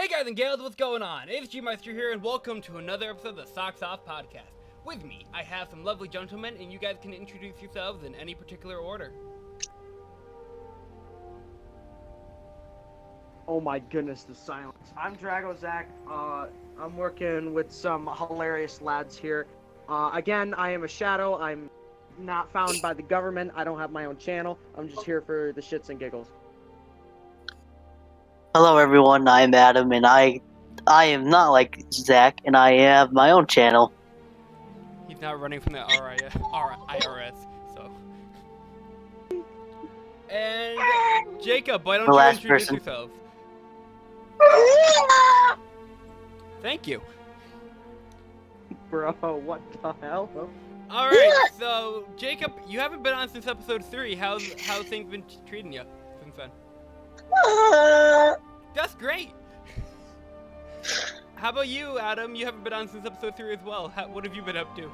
Hey guys and gals, what's going on? It's G-Meister here, and welcome to another episode of the Socks Off Podcast. With me, I have some lovely gentlemen, and you guys can introduce yourselves in any particular order. Oh my goodness, the silence. I'm Drago Zach. I'm working with some hilarious lads here. Again, I am a shadow. I'm not found by the government. I don't have my own channel. I'm just here for the shits and giggles. Hello everyone, I'm Adam, and I am not like Zach, and I have my own channel. He's not running from the IRS, so. And Jacob, why don't you introduce yourself? Thank you. Bro, what the hell? Alright, so Jacob, you haven't been on since episode 3. How's things been treating you since then? That's great. How about you, Adam? You haven't been on since episode 3 as well. What have you been up to?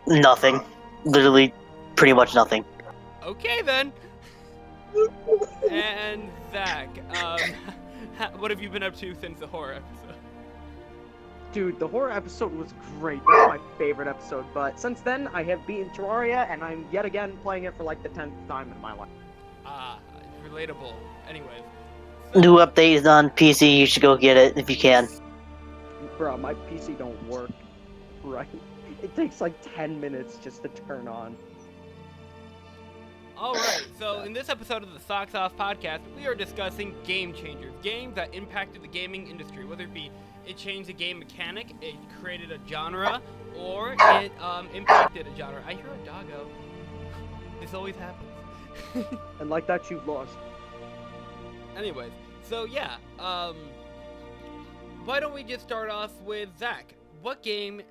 Nothing. Literally, pretty much nothing. Okay then. And Zach, what have you been up to since the horror episode? Dude, the horror episode was great. That's my favorite episode. But since then, I have beaten Terraria, and I'm yet again playing it for like the 10th time in my life. Relatable. Anyways. New update is on PC, you should go get it if you can. Bro, my PC don't work right. It takes like 10 minutes just to turn on. Alright, so in this episode of the Socks Off Podcast, we are discussing game changers. Games that impacted the gaming industry, whether it be it changed a game mechanic, it created a genre, or it impacted a genre. I hear a doggo. This always happens. And like that, you've lost. Anyways, so yeah, why don't we just start off with Zach? What game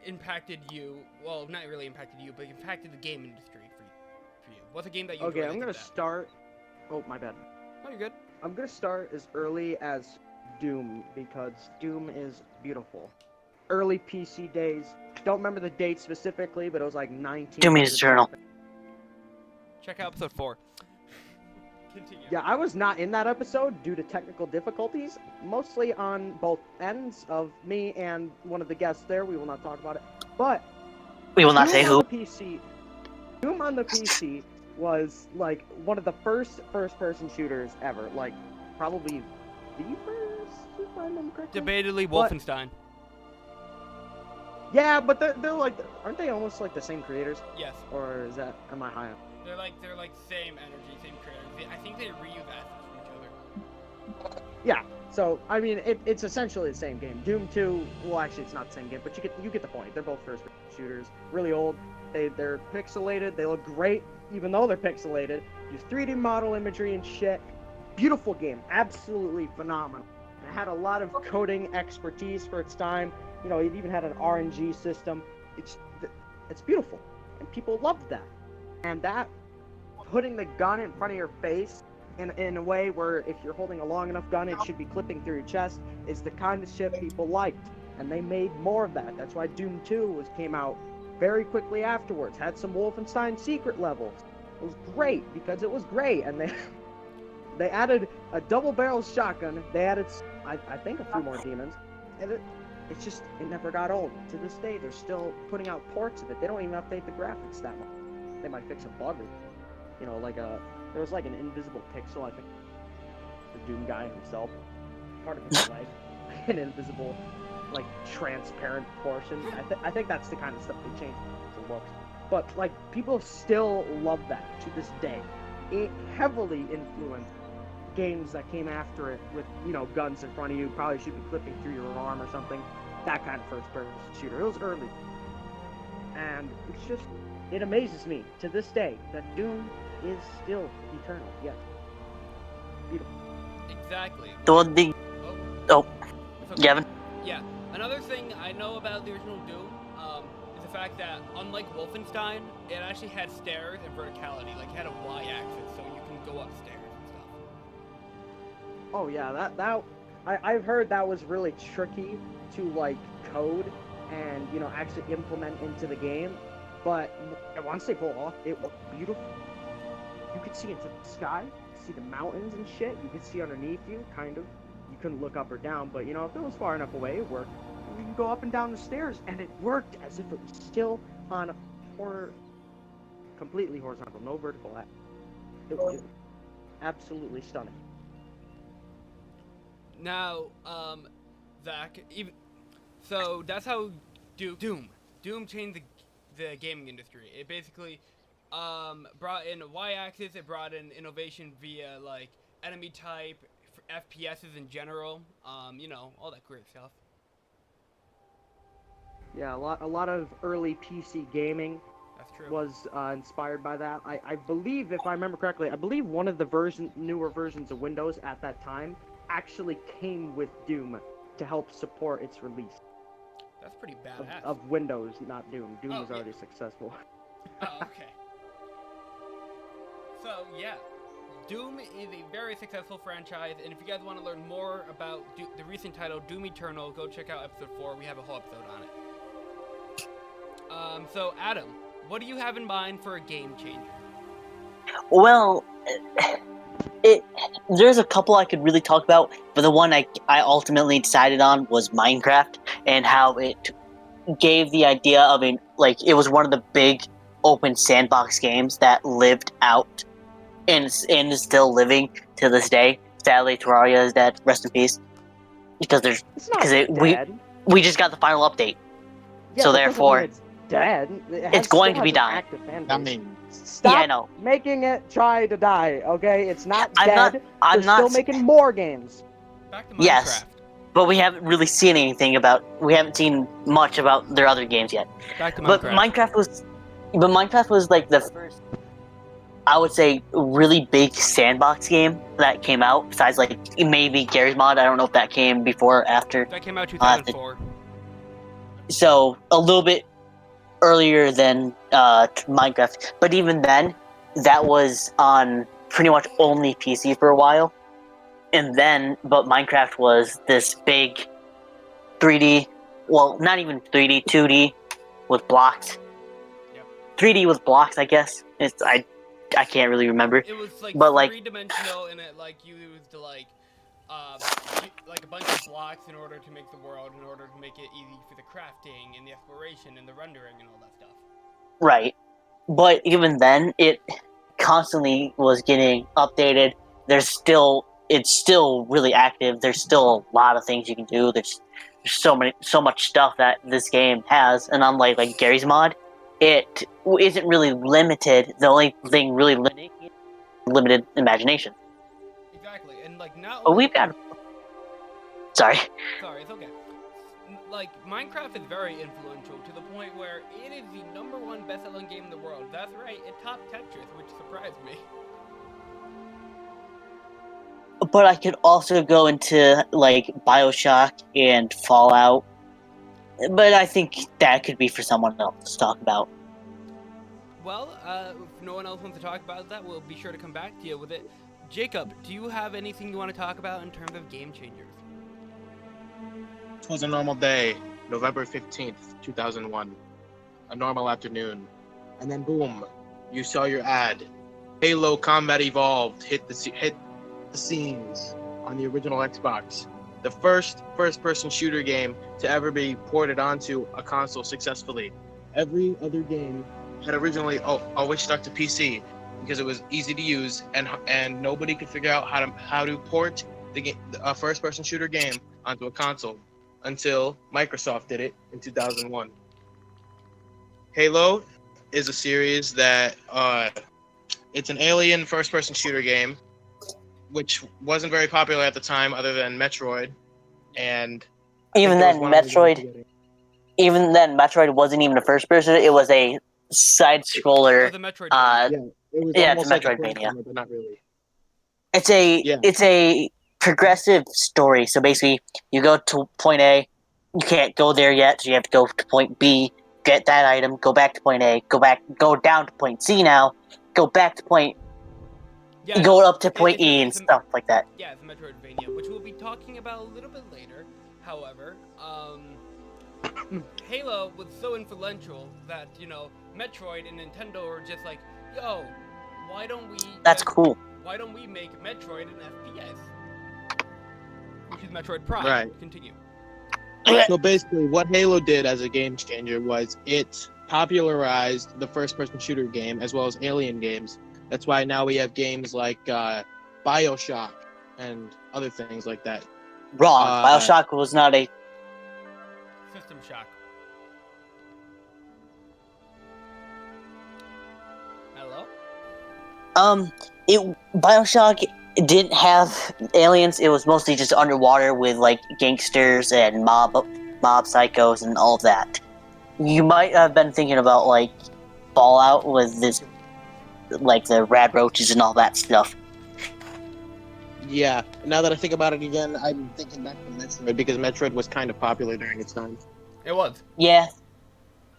impacted you? Well, not really impacted you, but impacted the game industry for you. What's a game that you? Okay, I'm gonna start. Oh, my bad. Oh, you're good. I'm gonna start as early as Doom because Doom is beautiful. Early PC days. Don't remember the date specifically, but it was like 19. Doom is Eternal. Check out episode 4. Continue. Yeah, I was not in that episode due to technical difficulties, mostly on both ends of me and one of the guests there. We will not talk about it. But we will not say who. Doom on the PC was like one of the first-person shooters ever. Like probably the first, if I remember correctly. Debatably Wolfenstein. Yeah, but they're like, aren't they almost like the same creators? Yes. Or is that, am I high on? They're like same energy, same creators. I think they reuse assets from each other. Yeah. So I mean, it's essentially the same game. Doom 2. Well, actually, it's not the same game, but you get the point. They're both first shooters. Really old. They're pixelated. They look great, even though they're pixelated. Use 3D model imagery and shit. Beautiful game. Absolutely phenomenal. It had a lot of coding expertise for its time. You know, it even had an RNG system. It's beautiful, and people loved that. And that, putting the gun in front of your face in a way where if you're holding a long enough gun, it should be clipping through your chest, is the kind of shit people liked. And they made more of that. That's why Doom 2 came out very quickly afterwards. Had some Wolfenstein secret levels. It was great because it was great. And they added a double-barrel shotgun. They added, I think, a few more demons. And it never got old. To this day, they're still putting out ports of it. They don't even update the graphics that much. They might fix a bug, you know, like there was like an invisible pixel, I think, the Doom guy himself, part of his leg, an invisible, like, transparent portion. I think that's the kind of stuff they changed the looks. But, like, people still love that to this day. It heavily influenced games that came after it with, you know, guns in front of you, probably should be clipping through your arm or something. That kind of first-person shooter. It was early. And it's just... it amazes me to this day that Doom is still eternal. Yes. Beautiful. Exactly. Oh. Gavin? Yeah. Another thing I know about the original Doom is the fact that, unlike Wolfenstein, it actually had stairs and verticality. Like, it had a Y-axis, so you can go upstairs and stuff. Oh, yeah. I've heard that was really tricky to, like, code and, you know, actually implement into the game. But once they pull it off, it was beautiful. You could see into the sky, see the mountains and shit. You could see underneath you, kind of. you couldn't look up or down, but if it was far enough away, it worked. You can go up and down the stairs, and it worked as if it was still on completely horizontal, no vertical. It was absolutely stunning. Now, Zach, so that's how Doom changed the gaming industry. It basically brought in a y-axis. It brought in innovation via like enemy type, FPSs in general. All that great stuff. Yeah, a lot of early PC gaming That's true. was inspired by that. I believe, if I remember correctly, one of the newer versions of Windows at that time actually came with Doom to help support its release. That's pretty badass. Of Windows, not Doom. Doom was yeah. already successful. Oh, okay. So, yeah. Doom is a very successful franchise, and if you guys want to learn more about the recent title, Doom Eternal, go check out episode 4. We have a whole episode on it. So, Adam, what do you have in mind for a game changer? Well, there's a couple I could really talk about, but the one I ultimately decided on was Minecraft, and how it gave the idea of it was one of the big open sandbox games that lived out and is still living to this day. Sadly, Terraria is dead. Rest in peace. Because we just got the final update, Yeah, so but therefore it's dead. It's going to be dying. Stop Yeah, I know. making it try to die, okay? It's not I'm dead. I'm They're not still making more games. Back to Minecraft. Yes, but we haven't really seen anything about. We haven't seen much about their other games yet. Back to But Minecraft. Minecraft was like the first, I would say, really big sandbox game that came out. Besides, like maybe Gary's Mod. I don't know if that came before or after. That came out 2004. So a little bit earlier than Minecraft, but even then, that was on pretty much only PC for a while. And then, but Minecraft was this big 3D, well, not even 3D, 2D with blocks. Yep. 3D with blocks, I guess. I can't really remember. It was like but three-dimensional, and it used a bunch of blocks in order to make the world, in order to make it easy for the crafting and the exploration and the rendering and all that stuff. Right. But even then, it constantly was getting updated. It's still really active. There's still a lot of things you can do. There's so much stuff that this game has, and unlike like Gary's Mod, it isn't really limited. The only thing really limited imagination. Exactly, and now. But we've got. Sorry, it's okay. Minecraft is very influential to the point where it is the #1 best-selling game in the world. That's right, it topped Tetris, which surprised me. but I could also go into like BioShock and Fallout. But I think that could be for someone else to talk about. Well, if no one else wants to talk about that, we'll be sure to come back to you with it. Jacob, do you have anything you want to talk about in terms of game changers? It was a normal day, November 15th, 2001. A normal afternoon. And then boom, you saw your ad. Halo Combat Evolved hit the scenes on the original Xbox. The first-person shooter game to ever be ported onto a console successfully. Every other game had originally always stuck to PC because it was easy to use, and nobody could figure out how to port a first-person shooter game onto a console until Microsoft did it in 2001. Halo is a series that it's an alien first-person shooter game, which wasn't very popular at the time, other than Metroid. And Even then, Metroid wasn't even a first person. It was a side scroller. The Metroid. It's Metroidvania. But not really. It's a progressive story. So basically, you go to point A, you can't go there yet, so you have to go to point B, get that item, go back to point A, go down to point C now, go back to point. Go up to point E and stuff like that. Yeah, it's Metroidvania, which we'll be talking about a little bit later. However, Halo was so influential that, Metroid and Nintendo were just like, yo, why don't we... That's cool. Why don't we make Metroid an FPS? which is Metroid Prime. Right. Continue. So basically, what Halo did as a game changer was it popularized the first-person shooter game as well as Alien games. That's why now we have games like BioShock and other things like that. Wrong. Bioshock was not a. System Shock. Hello? Bioshock didn't have aliens. It was mostly just underwater with like gangsters and mob psychos and all of that. You might have been thinking about like Fallout with this, like the rad roaches and all that stuff. Yeah, now that I think about it again, I'm thinking back to Metroid because Metroid was kind of popular during its time. It was. Yeah,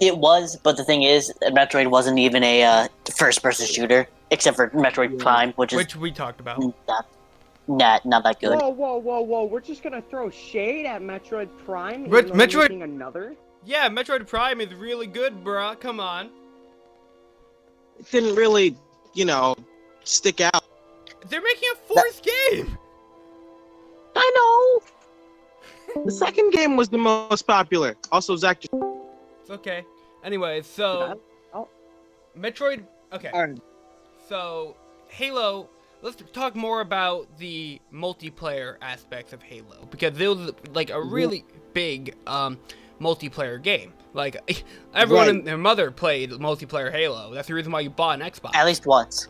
it was, but the thing is, Metroid wasn't even a first-person shooter, except for Metroid Prime, which we talked about. Not that good. Whoa! We're just gonna throw shade at Metroid Prime. Metroid. Making another. Yeah, Metroid Prime is really good, bruh. Come on. It didn't really, stick out. They're making a fourth game. I know. The second game was the most popular. Also, Zach. It's okay. Anyway, so Metroid. Okay. All right. So Halo. Let's talk more about the multiplayer aspects of Halo because it was like a really big multiplayer game. Like everyone and their mother played multiplayer Halo. That's the reason why you bought an Xbox. At least once.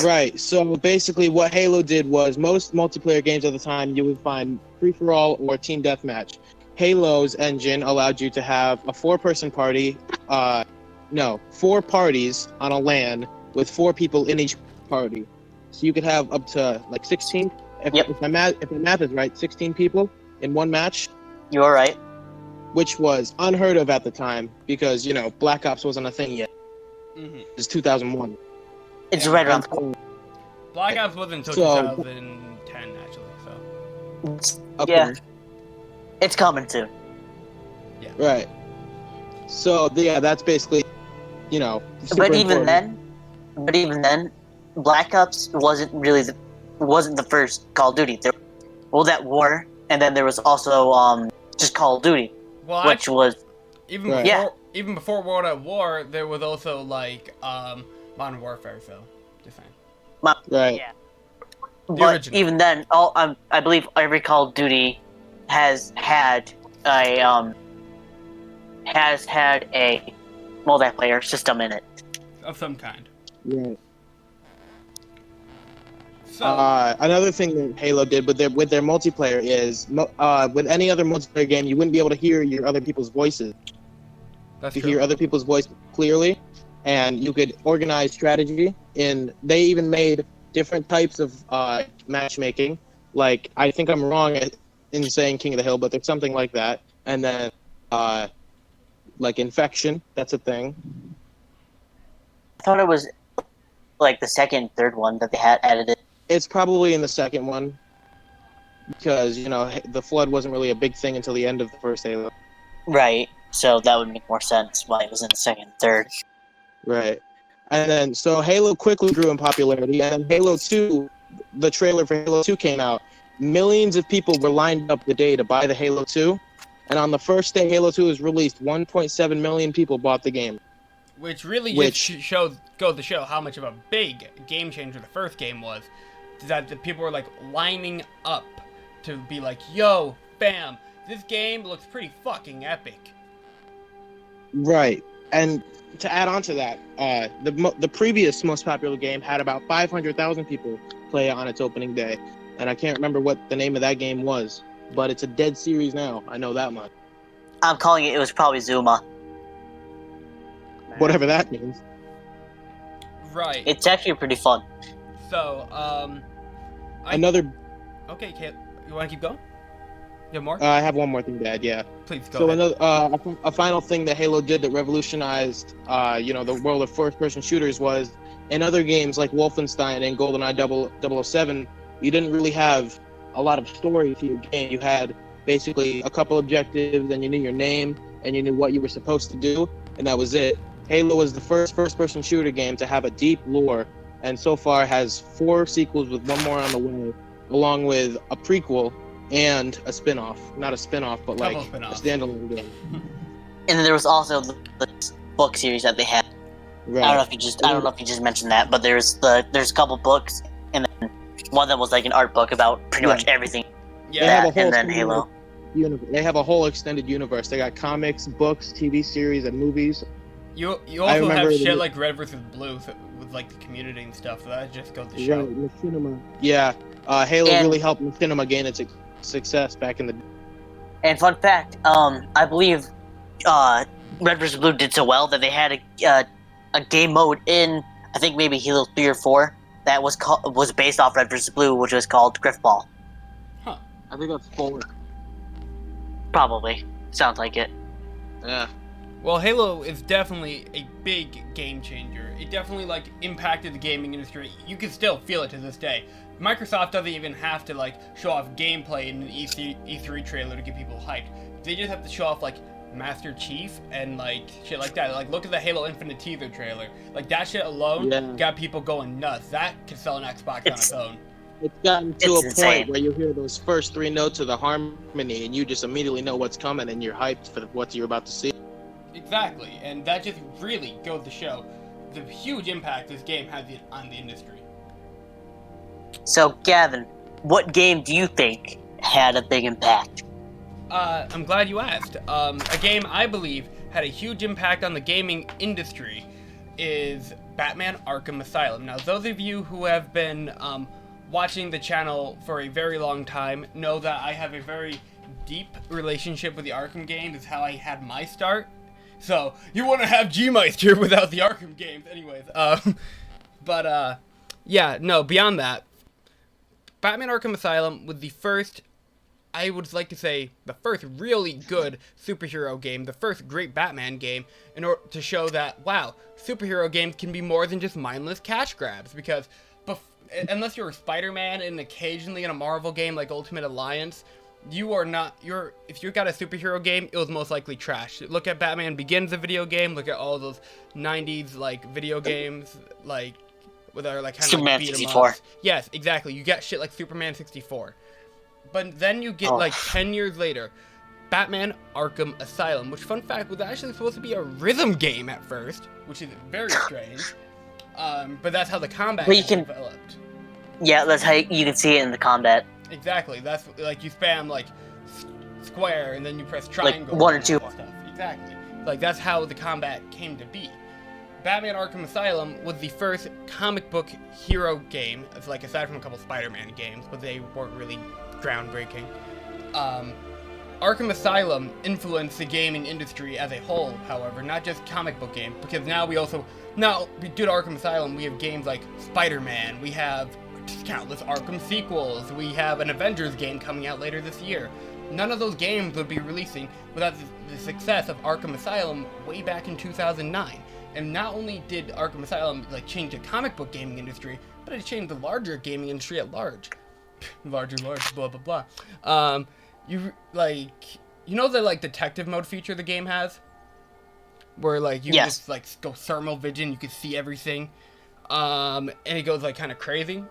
Right, so basically what Halo did was most multiplayer games at the time you would find free-for-all or team deathmatch. Halo's engine allowed you to have a four-person party, 4 parties on a LAN with 4 people in each party. So you could have up to like 16, if my math is right, 16 people in one match. You're right. Which was unheard of at the time because, Black Ops wasn't a thing yet. Mm-hmm. It was 2001. It's right around the corner. Black Ops wasn't until 2010, actually. So. Okay. Yeah. It's coming soon. Yeah. Right. So that's basically, super But even important. then, Black Ops wasn't the first Call of Duty. That war, and then there was also just Call of Duty, Well, which was even before World of War, there was also like Modern Warfare. So just saying. Right. Yeah. The But original. even then, I believe every Call of Duty has had a multiplayer system in it. Of some kind. Right. So Another thing that Halo did with their multiplayer is with any other multiplayer game, you wouldn't be able to hear your other people's voices. that's You true. hear other people's voices clearly, and you could organize strategy. They even made different types of matchmaking. Like, I think I'm wrong in saying King of the Hill, but there's something like that. And then, like Infection, that's a thing. I thought it was like the second, third one that they had added it. It's probably in the second one because, the Flood wasn't really a big thing until the end of the first Halo. Right. So that would make more sense why it was in the second and third. Right. And then, so Halo quickly grew in popularity, and then Halo 2, the trailer for Halo 2 came out. Millions of people were lined up the day to buy the Halo 2, and on the first day Halo 2 was released, 1.7 million people bought the game. Which really just goes to show how much of a big game changer the first game was. That the people were like lining up to be like, yo, bam, this game looks pretty fucking epic. Right. And to add on to that, the previous most popular game had about 500,000 people play it on its opening day. And I can't remember what the name of that game was, but it's a dead series now. I know that much. I'm calling it was probably Zuma. Whatever that means. Right. It's actually pretty fun. So, Okay, Kate, you want to keep going? You have more? I have one more thing to add, yeah. Please go So ahead. a final thing that Halo did that revolutionized, the world of first-person shooters was in other games like Wolfenstein and GoldenEye 007, you didn't really have a lot of story to your game. You had basically a couple objectives, and you knew your name, and you knew what you were supposed to do, and that was it. Halo was the first-person shooter game to have a deep lore, and so far has 4 sequels with 1 more on the way, along with a prequel and a spin-off. Not a spin-off, but like Couple a spin-offs. standalone game. And then there was also the book series that they had. Right. I don't know if you just mentioned that, but there's a couple books, and then one that was like an art book about pretty much everything. Yeah. They have a whole and then extended Halo. They have a whole extended universe. They got comics, books, TV series, and movies. You I also have remember shit the- like Red vs. Blue with like the community and stuff, so that just goes to show. Right, Machinima. Yeah, Halo And- really helped Machinima gain its success back in the. And fun fact, I believe Red vs. Blue did so well that they had a game mode in, I think maybe Halo 3 or 4 that was based off Red vs. Blue, which was called Griffball. I think that's 4. Probably. Sounds like it. Yeah. Well, Halo is definitely a big game changer. It definitely like impacted the gaming industry. You can still feel it to this day. Microsoft doesn't even have to like show off gameplay in an E3 trailer to get people hyped. They just have to show off like Master Chief and like shit like that. Like look at the Halo Infinite teaser trailer. Like that shit alone got people going nuts. That could sell an Xbox on its own. It's gotten to It's a insane. point where you hear those first 3 notes of the harmony, and you just immediately know what's coming, and you're hyped for what you're about to see. Exactly, and that just really goes to show the huge impact this game has on the industry. So, Gavin, what game do you think had a big impact? I'm glad you asked. A game I believe had a huge impact on the gaming industry is Batman Arkham Asylum. Now, those of you who have been watching the channel for a very long time know that I have a very deep relationship with the Arkham games. It's how I had my start. So, you wouldn't have G-Meister without the Arkham games. Anyways, yeah, no, beyond that, Batman Arkham Asylum was the first, I would like to say, the first really good superhero game, the first great Batman game, in order to show that, wow, superhero games can be more than just mindless cash grabs, because unless you're Spider-Man and occasionally in a Marvel game like Ultimate Alliance, you are not, if you got a superhero game, it was most likely trash. Look at Batman Begins, the video game, look at all those 90s, like, video games, like, with our, like, kind of Superman like, beat 'em 64. ups. Yes, exactly, you get shit like Superman 64. But then you get, like, 10 years later, Batman Arkham Asylum, which, fun fact, was actually supposed to be a rhythm game at first, which is very strange. But that's how the combat Well, you is can- developed. Yeah, that's how you can see it in the combat. Exactly. That's like you spam like square and then you press triangle. 1 or and 2. all that stuff. Exactly. Like that's how the combat came to be. Batman Arkham Asylum was the first comic book hero game. It's like aside from a couple Spider-Man games, but they weren't really groundbreaking. Arkham Asylum influenced the gaming industry as a whole, however, not just comic book games, because now due to Arkham Asylum, we have games like Spider-Man, we have countless Arkham sequels, we have an Avengers game coming out later this year. None of those games would be releasing without the success of Arkham Asylum way back in 2009. And not only did Arkham Asylum like change the comic book gaming industry, but it changed the larger gaming industry at large. large, blah blah blah. You know the like detective mode feature the game has, where like you just like go thermal vision, you can see everything, and it goes like kind of crazy.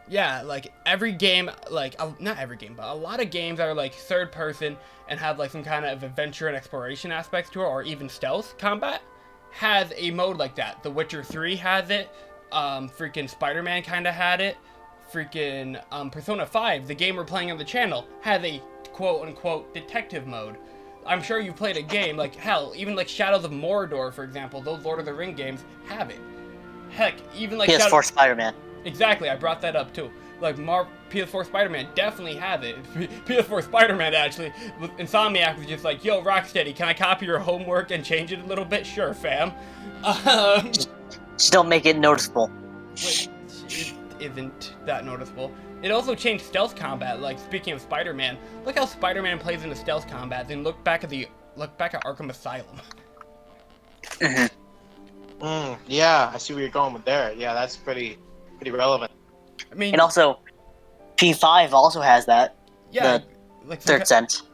Yeah, like every game, like not every game, but a lot of games that are like third person and have like some kind of adventure and exploration aspects to it, or even stealth combat, has a mode like that. The Witcher 3 has it. Freaking Spider-Man kind of had it. Freaking Persona 5, the game we're playing on the channel, has a quote-unquote detective mode. I'm sure you've played a game, like, hell, even like Shadows of Mordor, for example, those Lord of the Ring games have it. Heck, even like PS4 Spider-Man. Exactly, I brought that up too. Like, PS4 Spider-Man definitely has it. PS4 Spider-Man, actually, Insomniac was just like, yo, Rocksteady, can I copy your homework and change it a little bit? Sure, fam. Just don't make it noticeable. Which isn't that noticeable. It also changed stealth combat. Like, speaking of Spider-Man, look how Spider-Man plays into stealth combat. Then look back at Arkham Asylum. Yeah, I see where you're going with there. Yeah, that's pretty relevant. I mean, And also, P5 also has that. yeah, the like Third sense.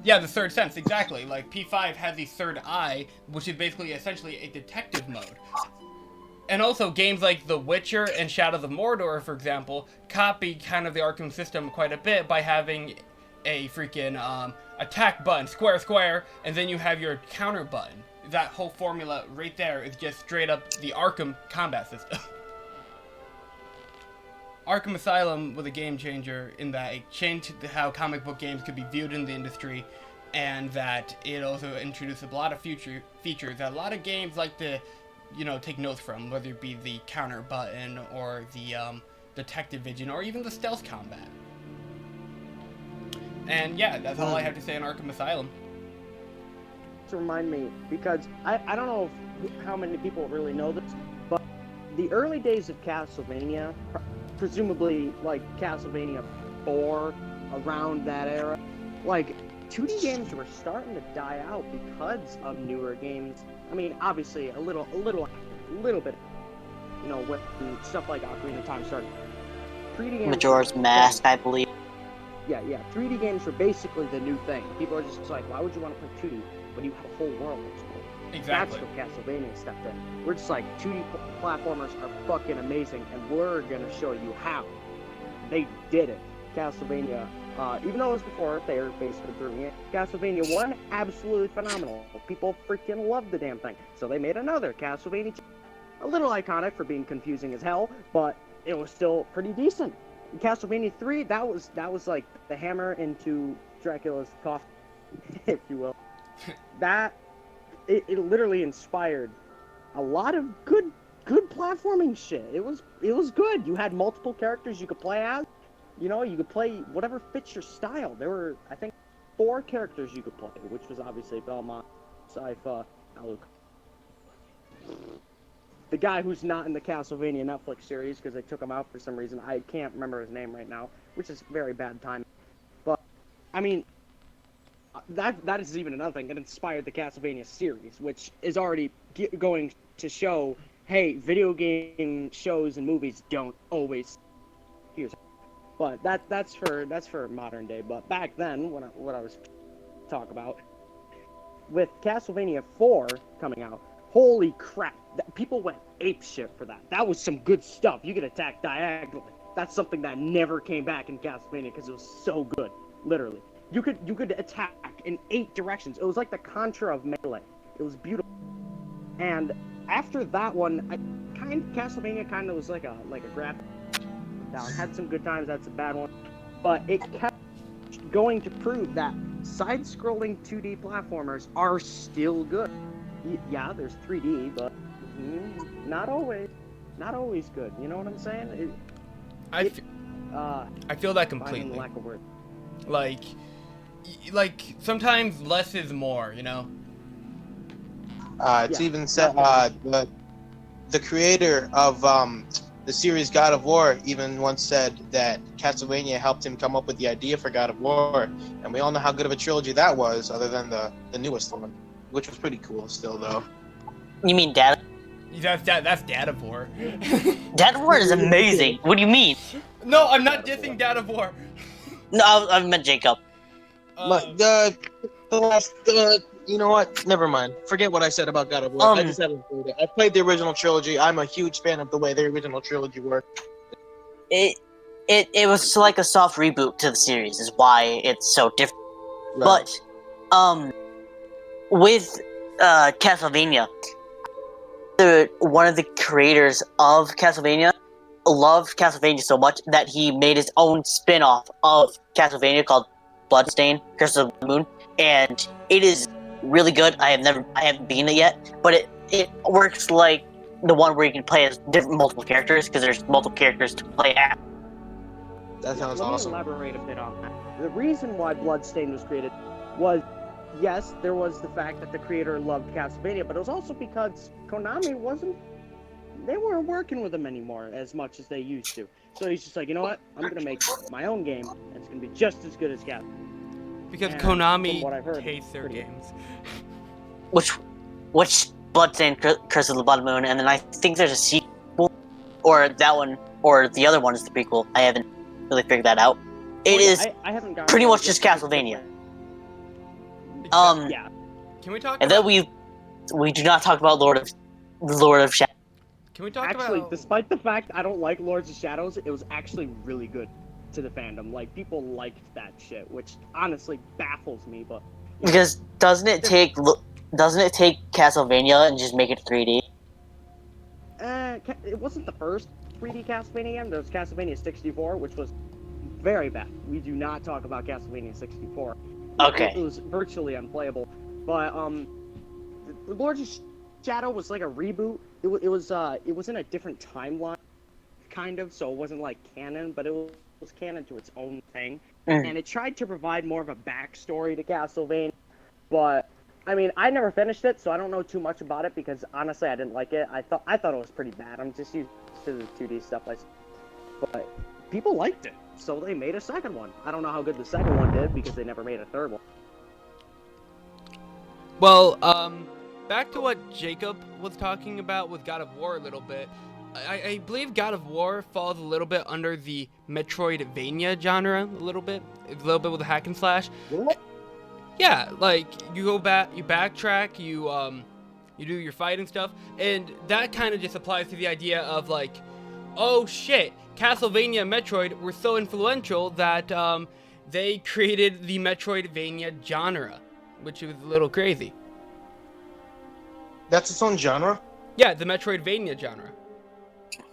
Yeah, the third sense, exactly. Like P5 has the third eye, which is basically essentially a detective mode. And also, games like The Witcher and Shadows of Mordor, for example, copy kind of the Arkham system quite a bit by having a freaking attack button, square, square, and then you have your counter button. That whole formula right there is just straight up the Arkham combat system. Arkham Asylum was a game changer in that it changed how comic book games could be viewed in the industry, and that it also introduced a lot of features that a lot of games like to, take notes from, whether it be the counter button or the detective vision or even the stealth combat. And yeah, that's all I have to say on Arkham Asylum. To remind me, because I don't know how many people really know this, but the early days of Castlevania, presumably like Castlevania 4, around that era, like 2D games were starting to die out because of newer games. I mean, obviously a little bit, when stuff like Ocarina of Time started. 3D games Majora's Mask, I believe. Yeah. 3D games were basically the new thing. People are just like, why would you want to play 2D when you have a whole world to explore? Exactly. That's what Castlevania stepped in. We're just like, 2D platformers are fucking amazing, and we're gonna show you how. They did it. Castlevania, even though it was before, they were basically proving it. Castlevania 1, absolutely phenomenal. People freaking loved the damn thing. So they made another, Castlevania 2. A little iconic for being confusing as hell, but it was still pretty decent. Castlevania 3, that was like the hammer into Dracula's coffin, if you will. It literally inspired a lot of good platforming shit. It was good. You had multiple characters you could play as. You could play whatever fits your style. There were, I think, 4 characters you could play, which was obviously Belmont, Sypha, Aluk. The guy who's not in the Castlevania Netflix series because they took him out for some reason. I can't remember his name right now, which is very bad timing. But, I mean, that is even another thing. It inspired the Castlevania series, which is already going to show, hey, video game shows and movies don't always. But that's for modern day. But back then, what I was talking about, with Castlevania 4 coming out, holy crap! People went apeshit for that. That was some good stuff. You could attack diagonally. That's something that never came back in Castlevania because it was so good. Literally, you could attack in 8 directions. It was like the Contra of Melee. It was beautiful. And after that one, Castlevania kind of was like a graphic down. Had some good times, had some bad ones, but it kept going to prove that side-scrolling 2D platformers are still good. Yeah, there's 3D, but not always good. You know what I'm saying? I feel that completely. Lack of word. Like sometimes less is more. It's even said the creator of the series God of War even once said that Castlevania helped him come up with the idea for God of War, and we all know how good of a trilogy that was, other than the newest one, which was pretty cool still, though. You mean Dad? That's Dad of War. Dad of War is amazing. What do you mean? No, I'm not dissing Dad of War. No, I meant Jacob. The last, you know what? Never mind. Forget what I said about God of War. I just haven't played it. I played the original trilogy. I'm a huge fan of the way the original trilogy worked. It was like a soft reboot to the series, is why it's so different. Right. But with Castlevania, one of the creators of Castlevania loved Castlevania so much that he made his own spin-off of Castlevania called Bloodstained: Curse of the Moon, and it is really good. I haven't beaten it yet, but it works like the one where you can play as multiple characters, because there's multiple characters to play as. That sounds awesome. Let me elaborate a bit on that. The reason why Bloodstained was created was, yes, there was the fact that the creator loved Castlevania, but it was also because Konami they weren't working with him anymore as much as they used to. So he's just like, you know what? I'm going to make my own game, and it's going to be just as good as Castlevania. Because Konami hates their games. Which Bloodstained: Curse of the Blood Moon, and then I think there's a sequel, or that one, or the other one is the prequel. I haven't really figured that out. It is I haven't pretty much just Castlevania. Yeah. Can we talk? And then we do not talk about Lord of Shadows. Can we talk Actually, about... despite the fact I don't like Lords of Shadows, it was actually really good to the fandom. Like, people liked that shit, which honestly baffles me, but... you know, Because doesn't it take Castlevania and just make it 3D? It wasn't the first 3D Castlevania game. There was Castlevania 64, which was very bad. We do not talk about Castlevania 64. Okay. It was virtually unplayable. But the Lords of Shadow was like a reboot. It was in a different timeline, kind of. So it wasn't like canon, but it was canon to its own thing. And it tried to provide more of a backstory to Castlevania. But I mean, I never finished it, so I don't know too much about it because honestly, I didn't like it. I thought it was pretty bad. I'm just used to the 2D stuff, but people liked it, so they made a second one. I don't know how good the second one did because they never made a third one. Well, back to what Jacob was talking about with God of War a little bit. I believe God of War falls a little bit under the Metroidvania genre, a little bit with a hack and slash. What? Yeah, like you go back, you backtrack, you do your fight and stuff, and that kind of just applies to the idea of like, oh shit, Castlevania and Metroid were so influential that they created the Metroidvania genre, which was a little crazy. That's its own genre? Yeah, the Metroidvania genre.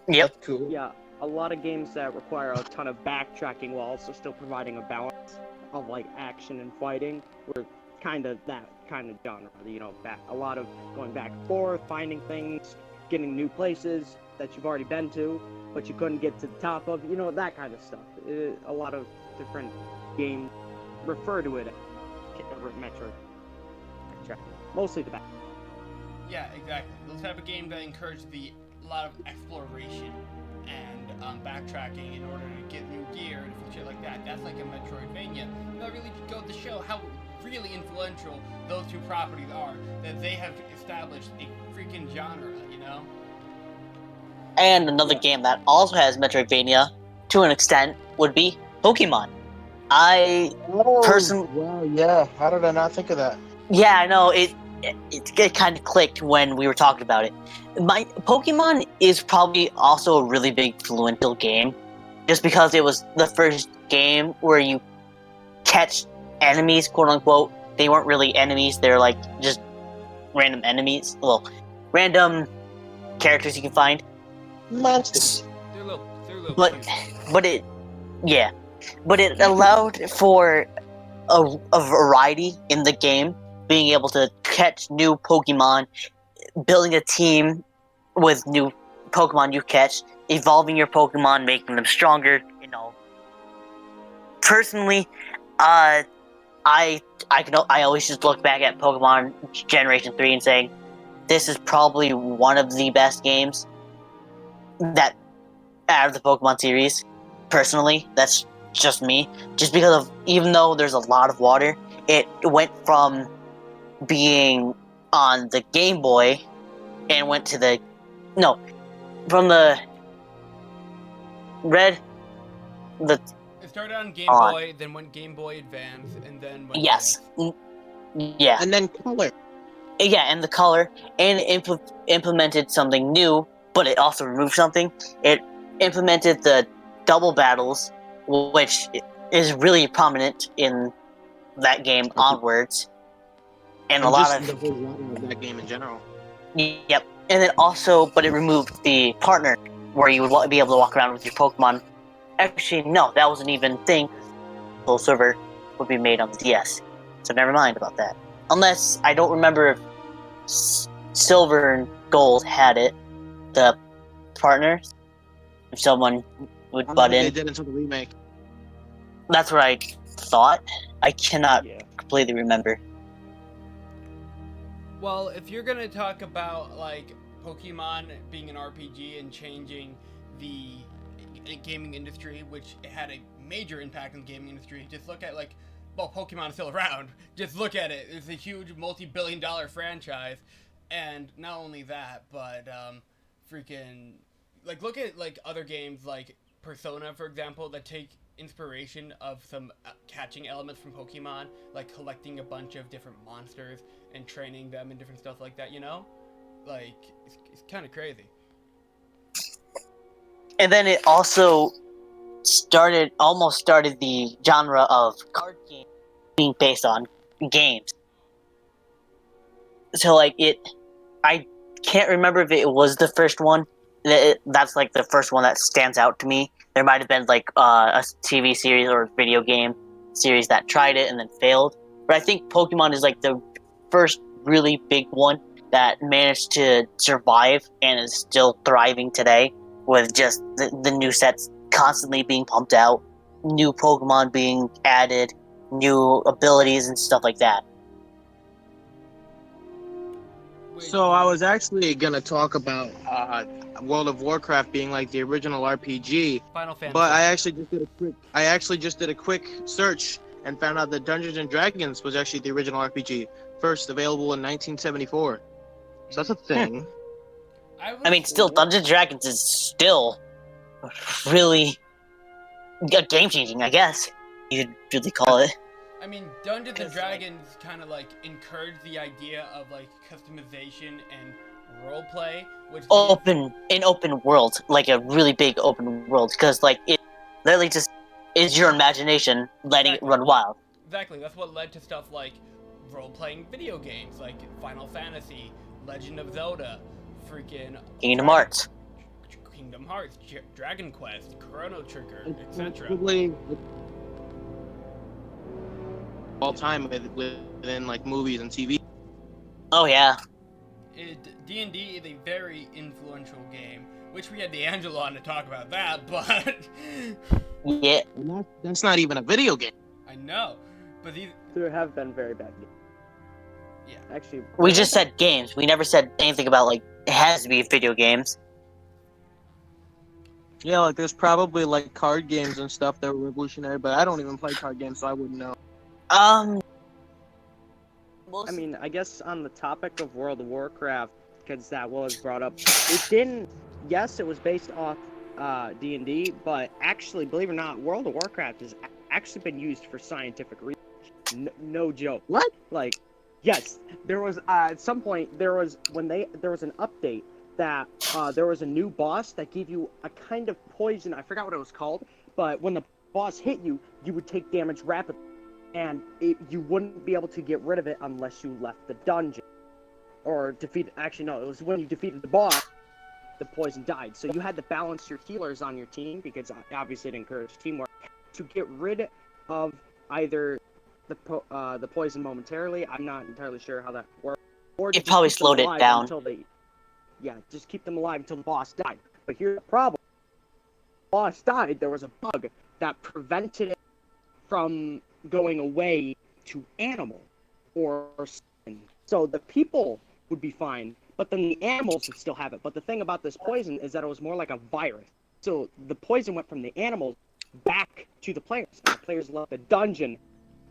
Yep. That's cool. Yeah, a lot of games that require a ton of backtracking while also still providing a balance of like action and fighting were kind of that kind of genre. You know, a lot of going back and forth, finding things, getting new places that you've already been to, but you couldn't get to the top of. You know, that kind of stuff. A lot of different games refer to it as Metroid. Mostly the back. Yeah, exactly. Those type of games that encourage a lot of exploration and backtracking in order to get new gear and shit like that. That's like a Metroidvania. And that really goes to show how really influential those two properties are. That they have established a freaking genre, you know? And another game that also has Metroidvania, to an extent, would be Pokemon. Wow, yeah. How did I not think of that? Yeah, I know, it kind of clicked when we were talking about it. Pokemon is probably also a really big influential game, just because it was the first game where you catch enemies, quote unquote. They weren't really enemies, they're like just random enemies. Well, random characters you can find. Monsters. They're little But it allowed for a variety in the game, being able to catch new Pokemon, building a team with new Pokemon you catch, evolving your Pokemon, making them stronger. You know, personally, I always just look back at Pokemon Generation 3 and saying, this is probably one of the best games that out of the Pokemon series. Personally, that's just me. Just because of, even though there's a lot of water, it went from being on the Game Boy and went to from the red, It started on Game Boy, then went Game Boy Advance, and then went yes, yeah, And then color. yeah, and the color, and implemented something new, but it also removed something. It implemented the double battles, which is really prominent in that game onwards, and a lot of the whole genre of that game in general. Yep. And then also, but it removed the partner where you would be able to walk around with your Pokemon. Actually, no, that wasn't even a thing. Full server would be made on the DS. So never mind about that. Unless, I don't remember if Silver and Gold had it, the partners. If someone would butt in. They did until the remake. That's what I thought. I cannot completely remember. Well, if you're gonna talk about like Pokemon being an RPG and changing the gaming industry, which had a major impact on the gaming industry, just look at like, well, Pokemon is still around. Just look at it. It's a huge multi-billion-dollar franchise, and not only that, but freaking like look at like other games like Persona, for example, that take inspiration of some catching elements from Pokemon, like collecting a bunch of different monsters and training them and different stuff like that, you know? Like, it's kind of crazy. And then it also almost started the genre of card game being based on games. So like I can't remember if it was the first one. That's like the first one that stands out to me. There might have been like a TV series or a video game series that tried it and then failed. But I think Pokemon is like the first really big one that managed to survive and is still thriving today with just the new sets constantly being pumped out, new Pokemon being added, new abilities and stuff like that. So I was actually gonna talk about World of Warcraft being like the original RPG, Final Fantasy. but I actually just did a quick search and found out that Dungeons and Dragons was actually the original RPG, first available in 1974. So that's a thing. I mean, still, Dungeons & Dragons is still really game changing, I guess you could really call it. I mean, Dungeons and Dragons kind of like encouraged the idea of like customization and roleplay, which open world, like a really big open world, because like it literally just is your imagination letting it run wild. Exactly, that's what led to stuff like role-playing video games, like Final Fantasy, Legend of Zelda, freaking Kingdom Hearts, Dragon Quest, Chrono Trigger, etc. Probably all time within like movies and TV. Oh yeah. D&D is a very influential game, which we had D'Angelo on to talk about that, but yeah, that's not even a video game. I know, but these There have been very bad games. Yeah. Actually, we just said games. We never said anything about like it has to be video games. Yeah, like there's probably like card games and stuff that were revolutionary, but I don't even play card games, so I wouldn't know. I mean, I guess on the topic of World of Warcraft, because that was brought up, it didn't. Yes, it was based off D&D, but actually, believe it or not, World of Warcraft has actually been used for scientific research. No joke. What? Like, yes, there was at some point there was an update that there was a new boss that gave you a kind of poison. I forgot what it was called, but when the boss hit you, you would take damage rapidly. And you wouldn't be able to get rid of it unless you left the dungeon. Or actually no, it was when you defeated the boss, the poison died. So you had to balance your healers on your team, because obviously it encouraged teamwork, to get rid of either the poison momentarily. I'm not entirely sure how that worked. Or it probably slowed it down. Just keep them alive until the boss died. But here's the problem. The boss died, there was a bug that prevented it from going away to animal or something. So the people would be fine, but then the animals would still have it. But the thing about this poison is that it was more like a virus. So the poison went from the animals back to the players. And the players left the dungeon.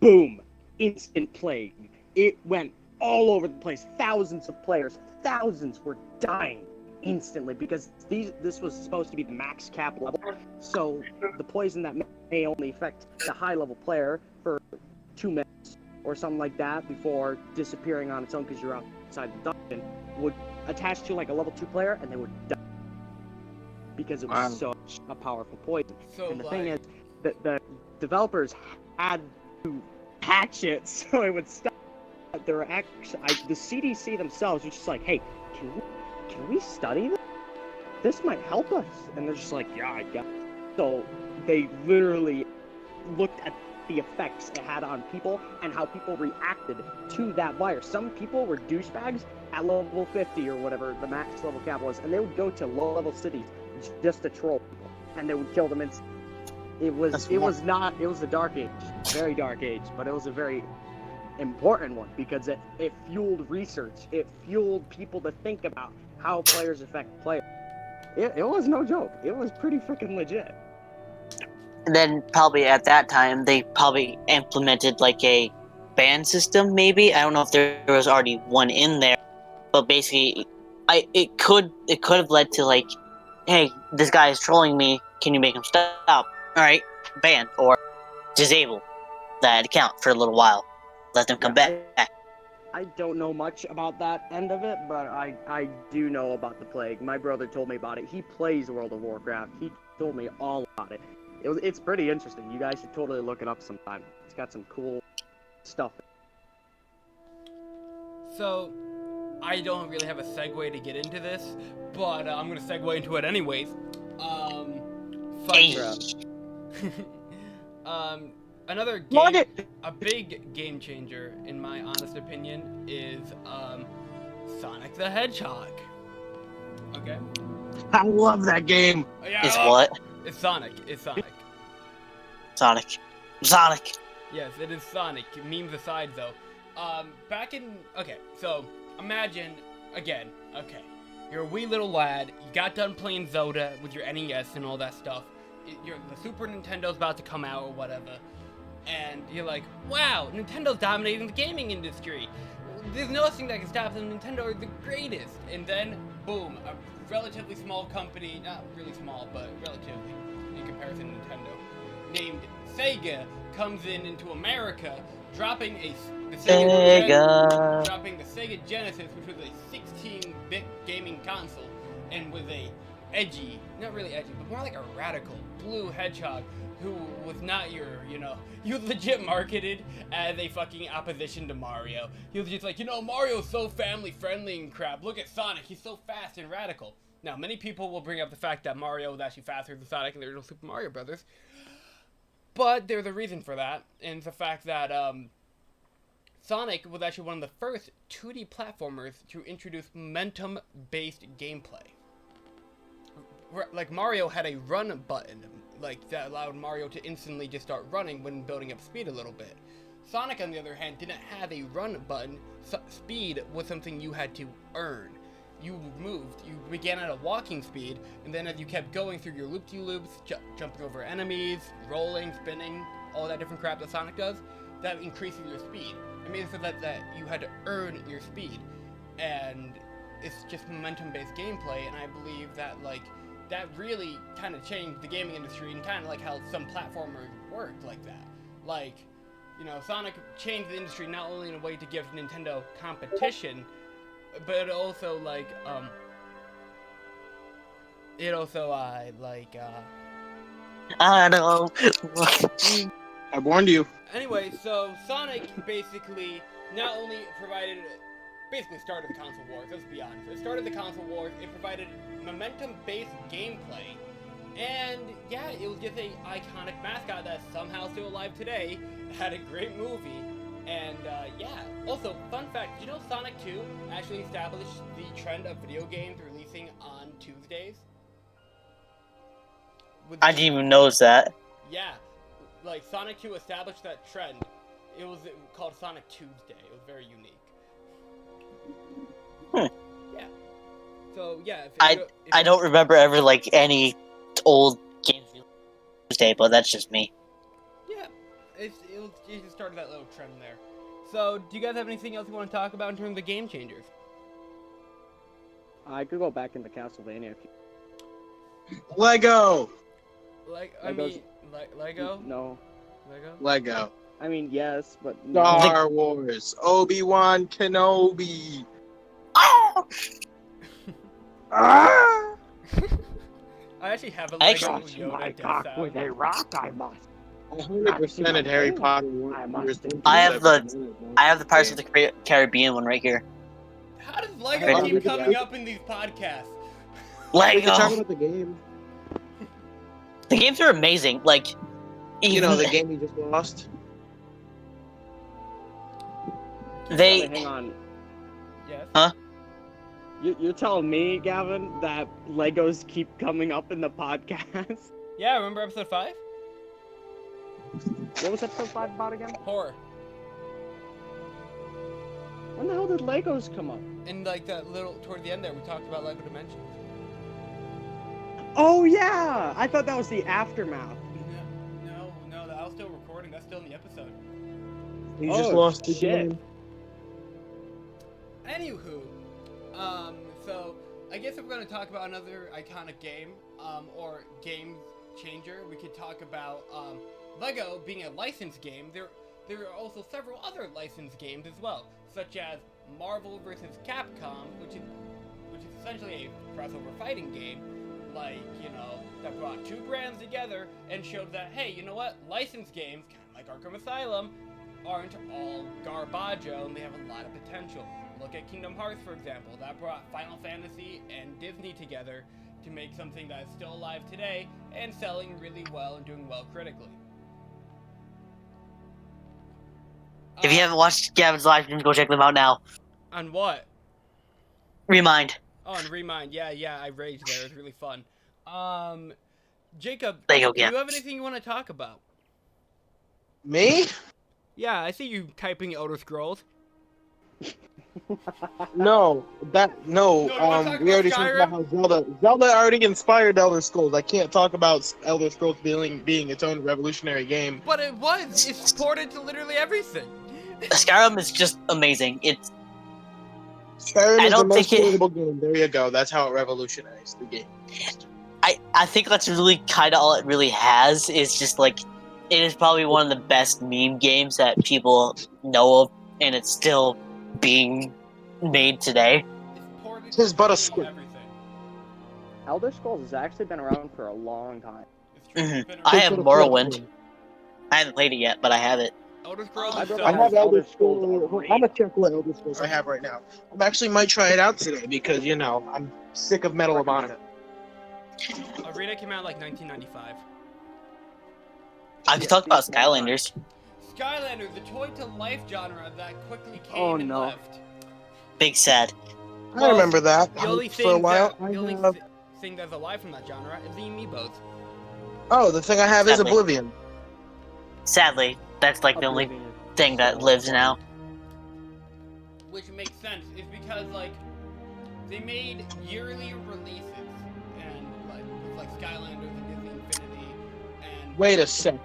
Boom! Instant plague. It went all over the place. Thousands of players, thousands were dying instantly because this was supposed to be the max cap level. So the poison that may only affect the high level player for 2 minutes or something like that before disappearing on its own because you're outside the dungeon would attach to like a level 2 player and they would die because it was such a powerful poison. So, and the thing is that the developers had to patch it so it would stop. There were actually the CDC themselves was just like, hey, can we study this? This might help us. And they're just like, yeah, I guess. So they literally looked at the effects it had on people and how people reacted to that virus. Some people were douchebags at level 50 or whatever the max level cap was, and they would go to low level cities just to troll people, and they would kill them instantly. It was a dark age, very dark age, but it was a very important one because it fueled research. It fueled people to think about how players affect players. It was no joke. It was pretty freaking legit. And then probably at that time they probably implemented like a ban system. Maybe I don't know if there was already one in there, but basically, it could have led to like, hey, this guy is trolling me. Can you make him stop? All right, ban or disable that account for a little while. Let them come back. I don't know much about that end of it, but I do know about the plague. My brother told me about it. He plays World of Warcraft. He told me all about it. It's pretty interesting. You guys should totally look it up sometime. It's got some cool stuff. So, I don't really have a segue to get into this, but I'm gonna segue into it anyways. Hey. Another game, a big game changer, in my honest opinion, is Sonic the Hedgehog. Okay. I love that game. Yeah, Is what? It's Sonic. It's Sonic. Sonic. Sonic. Yes, it is Sonic. Memes aside, though. Okay, so imagine again. Okay, you're a wee little lad. You got done playing Zelda with your NES and all that stuff. The Super Nintendo's about to come out or whatever, and you're like, wow, Nintendo's dominating the gaming industry. There's nothing that can stop them. Nintendo are the greatest. And then, boom, a relatively small company, not really small, but relatively in comparison to Nintendo, named Sega comes into America, dropping the Sega Genesis, which was a 16-bit gaming console, and with a edgy, not really edgy, but more like a radical blue hedgehog who was not your, he was legit marketed as a fucking opposition to Mario. He was just like, Mario's so family friendly and crap. Look at Sonic, he's so fast and radical. Now, many people will bring up the fact that Mario was actually faster than Sonic in the original Super Mario Brothers. But there's a reason for that, and it's the fact that Sonic was actually one of the first 2D platformers to introduce momentum-based gameplay. Like, Mario had a run button, that allowed Mario to instantly just start running when building up speed a little bit. Sonic, on the other hand, didn't have a run button. Speed was something you had to earn. You began at a walking speed, and then as you kept going through your loop-de-loops, jumping over enemies, rolling, spinning, all that different crap that Sonic does, that increases your speed. It made it so that you had to earn your speed. And it's just momentum-based gameplay, and I believe that, that really kind of changed the gaming industry, and kind of like how some platformers worked like that. Sonic changed the industry not only in a way to give Nintendo competition, but also, I know. I warned you. Anyway, so Sonic basically not only started the console wars, let's be honest. It started the console wars, it provided momentum-based gameplay, and yeah, it was just an iconic mascot that's somehow still alive today. It had a great movie, and yeah. Also, fun fact, did you know Sonic 2 actually established the trend of video games releasing on Tuesdays? I didn't even notice that. Yeah, Sonic 2 established that trend. It was called Sonic Tuesday. It was very unique. Yeah. So yeah. I don't remember ever any old games Tuesday, but that's just me. Yeah, it just started that little trend there. So, do you guys have anything else you want to talk about in terms of game changers? I could go back into Castlevania if you... Lego. Lego? No. Lego. I mean, yes, but no. Star Wars. Obi-Wan Kenobi. Ah! I actually have a Lego Yoda death sound. With a rock, I must. 100% Harry Potter. I have the Pirates of the Caribbean one right here. How does Lego keep coming up in these podcasts? Lego. Talk about the game. The games are amazing. The game you just lost. Hang on. Yes. Huh? You're telling me, Gavin, that Legos keep coming up in the podcast? Yeah, remember episode 5? What was episode 5 about again? Horror. When the hell did Legos come up? And toward the end there, we talked about Lego Dimensions. Oh yeah! I thought that was the aftermath. No, that was still recording. That's still in the episode. You just lost the shit. game. Anywho, so I guess if we're gonna talk about another iconic game, or game changer, we could talk about Lego being a licensed game. there are also several other licensed games as well, such as Marvel vs. Capcom, which is essentially a crossover fighting game, like, that brought two brands together and showed that, hey, you know what, licensed games, kind of like Arkham Asylum, aren't all garbaggio, and they have a lot of potential. Look at Kingdom Hearts, for example. That brought Final Fantasy and Disney together to make something that is still alive today and selling really well and doing well critically. If you haven't watched Gavin's live streams, go check them out now. On what? Remind. Oh, and Remind. Yeah, I raged there. It was really fun. Jacob, There you go, do you have anything you want to talk about? Me? Yeah, I see you typing Elder Scrolls. No. We already talked about how Zelda already inspired Elder Scrolls. I can't talk about Elder Scrolls being its own revolutionary game. But it was. It's ported to literally everything. Skyrim is just amazing. Skyrim is the most portable game. There you go. That's how it revolutionized the game. I think that's really kind of all it really has. Is just like, it is probably one of the best meme games that people know of, and it's still being made today. It's Tis but a squid. Elder Scrolls has actually been around for a long time. I have Morrowind. I haven't played it yet, but I have it. Elder Scrolls I is don't so know. I have Elder Elder Scrolls Scrolls. I'm gonna check what Elder Scrolls I have right now. I actually might try it out today because I'm sick of Medal of Honor. Arena came out like 1995. I could talk about Skylanders. Skylanders, the toy-to-life genre that quickly came Oh, and no. left. Big sad. I remember that The only for a while. thing that's alive from that genre is the amiibos. Oh, the thing I have is Sadly. Oblivion. Sadly, that's like the only thing that lives now. Which makes sense, is because, like, they made yearly releases, and, like Skylanders and Disney Infinity, and... Wait a sec.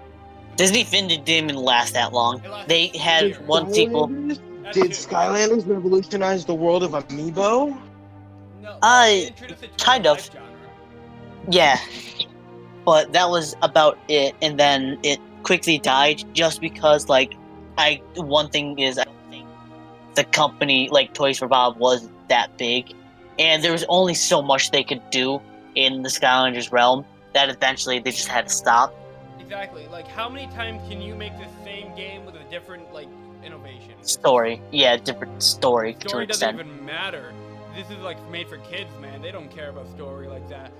Disney Infinity didn't even last that long. It lasted They had years. one sequel. That's Did it. Skylanders revolutionize the world of Amiibo? No, Uh, they introduced the kind of. toy-to-life genre. Yeah. But that was about it, and then it quickly died just because, like, one thing is, I don't think the company, like Toys for Bob, was that big, and there was only so much they could do in the Skylanders realm that eventually they just had to stop. Exactly. Like, how many times can you make the same game with a different, like, innovation? Story. Yeah, different story to an Story doesn't extent. even matter. This is, like, made for kids, man. They don't care about story like that.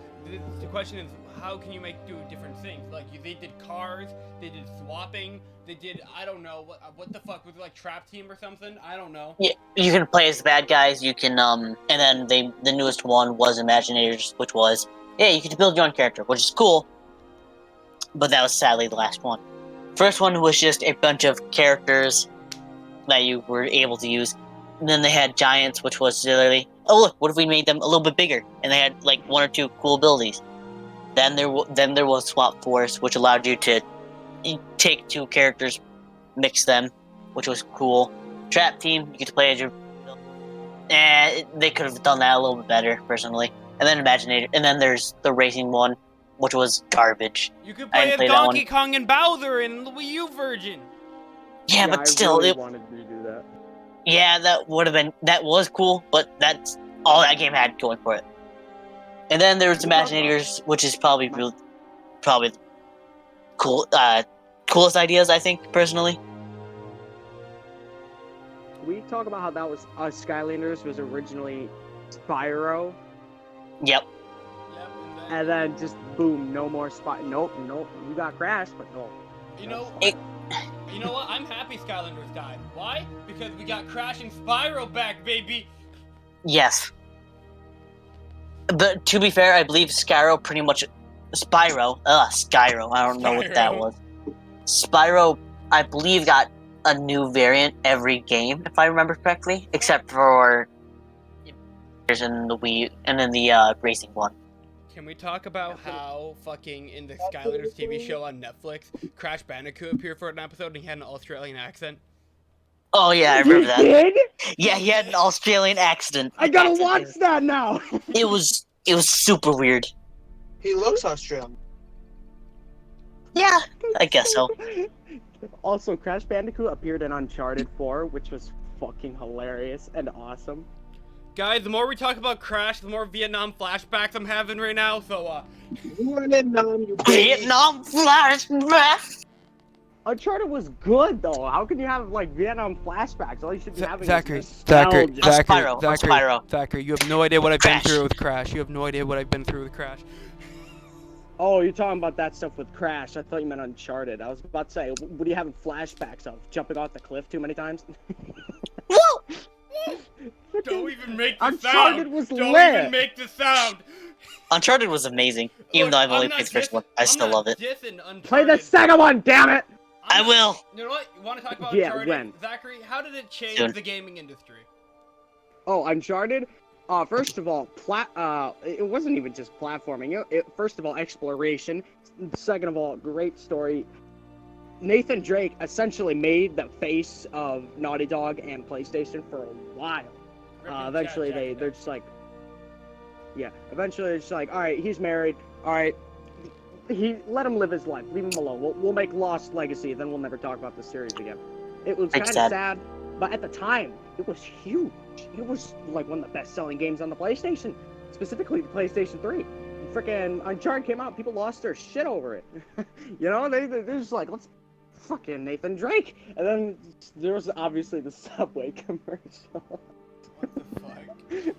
The question is, how can you do different things? Like, they did cars, they did swapping, they did, I don't know, what the fuck, was it like Trap Team or something? I don't know. Yeah, you can play as the bad guys, you can, and then the newest one was Imaginators, which was, yeah, you could build your own character, which is cool, but that was sadly the last one. First one was just a bunch of characters that you were able to use, and then they had Giants, which was literally, oh look, what if we made them a little bit bigger, and they had, like, one or two cool abilities. Then there was Swap Force, which allowed you to take two characters, mix them, which was cool. Trap Team, you get to play as your... they could have done that a little bit better, personally. And then Imaginator, and then there's the racing one, which was garbage. You could I play didn't as play that Donkey one. Kong and Bowser in the Wii U version. Yeah, but still, I really wanted to do that. yeah, that was cool, but that's all that game had going for it. And then there was Imaginators, which is probably the coolest ideas, I think, personally. We talk about how that was Skylanders was originally Spyro, Yep. Yep, and then just boom, no more Nope, you got Crash, but no. You know, It- you know what? I'm happy Skylanders died. Why? Because we got Crash and Spyro back, baby. Yes. But to be fair, I believe Spyro, I don't know what that Spyro. was. Spyro, I believe, got a new variant every game, if I remember correctly, except for in the Wii and then the racing one. Can we talk about how fucking in the Skylanders TV show on Netflix, Crash Bandicoot appeared for an episode and he had an Australian accent? Oh yeah, I remember that. Did? Yeah, he had an Australian accent. I gotta watch that now. It was super weird. He looks Australian. Yeah, I guess so. Also, Crash Bandicoot appeared in Uncharted 4, which was fucking hilarious and awesome. Guys, the more we talk about Crash, the more Vietnam flashbacks I'm having right now. So, Vietnam flashback. Uncharted was good though. How can you have like Vietnam flashbacks? All you should be having Zachary, is Zachary, nostalgia. Spyro, Spyro. Zachary, you have no idea what I've been Crash. through with Crash. You have no idea what I've been through with Crash. Oh, you're talking about that stuff with Crash. I thought you meant Uncharted. I was about to say, what are you having flashbacks of? Jumping off the cliff too many times? Whoa! Don't even make the Uncharted sound. was Don't lit. even make the sound. Uncharted was amazing, even though I've only played the first one. I still love it. Play the second one, damn it! I will. You know what? You want to talk about Yeah, Uncharted? when? Zachary, how did it change Soon. the gaming industry? Oh, Uncharted? First of all, it wasn't even just platforming. First of all, exploration. Second of all, great story. Nathan Drake essentially made the face of Naughty Dog and PlayStation for a while. Eventually, they're just like, yeah. Eventually, it's just like, all right, he's married. All right, let him live his life. Leave him alone. We'll make Lost Legacy, then we'll never talk about the series again. It was kind of sad, but at the time, it was huge. It was like one of the best-selling games on the PlayStation, specifically the PlayStation 3. Freaking Uncharted came out, people lost their shit over it. You know, they're just like, let's fucking Nathan Drake. And then there was obviously the Subway commercial. What the fuck?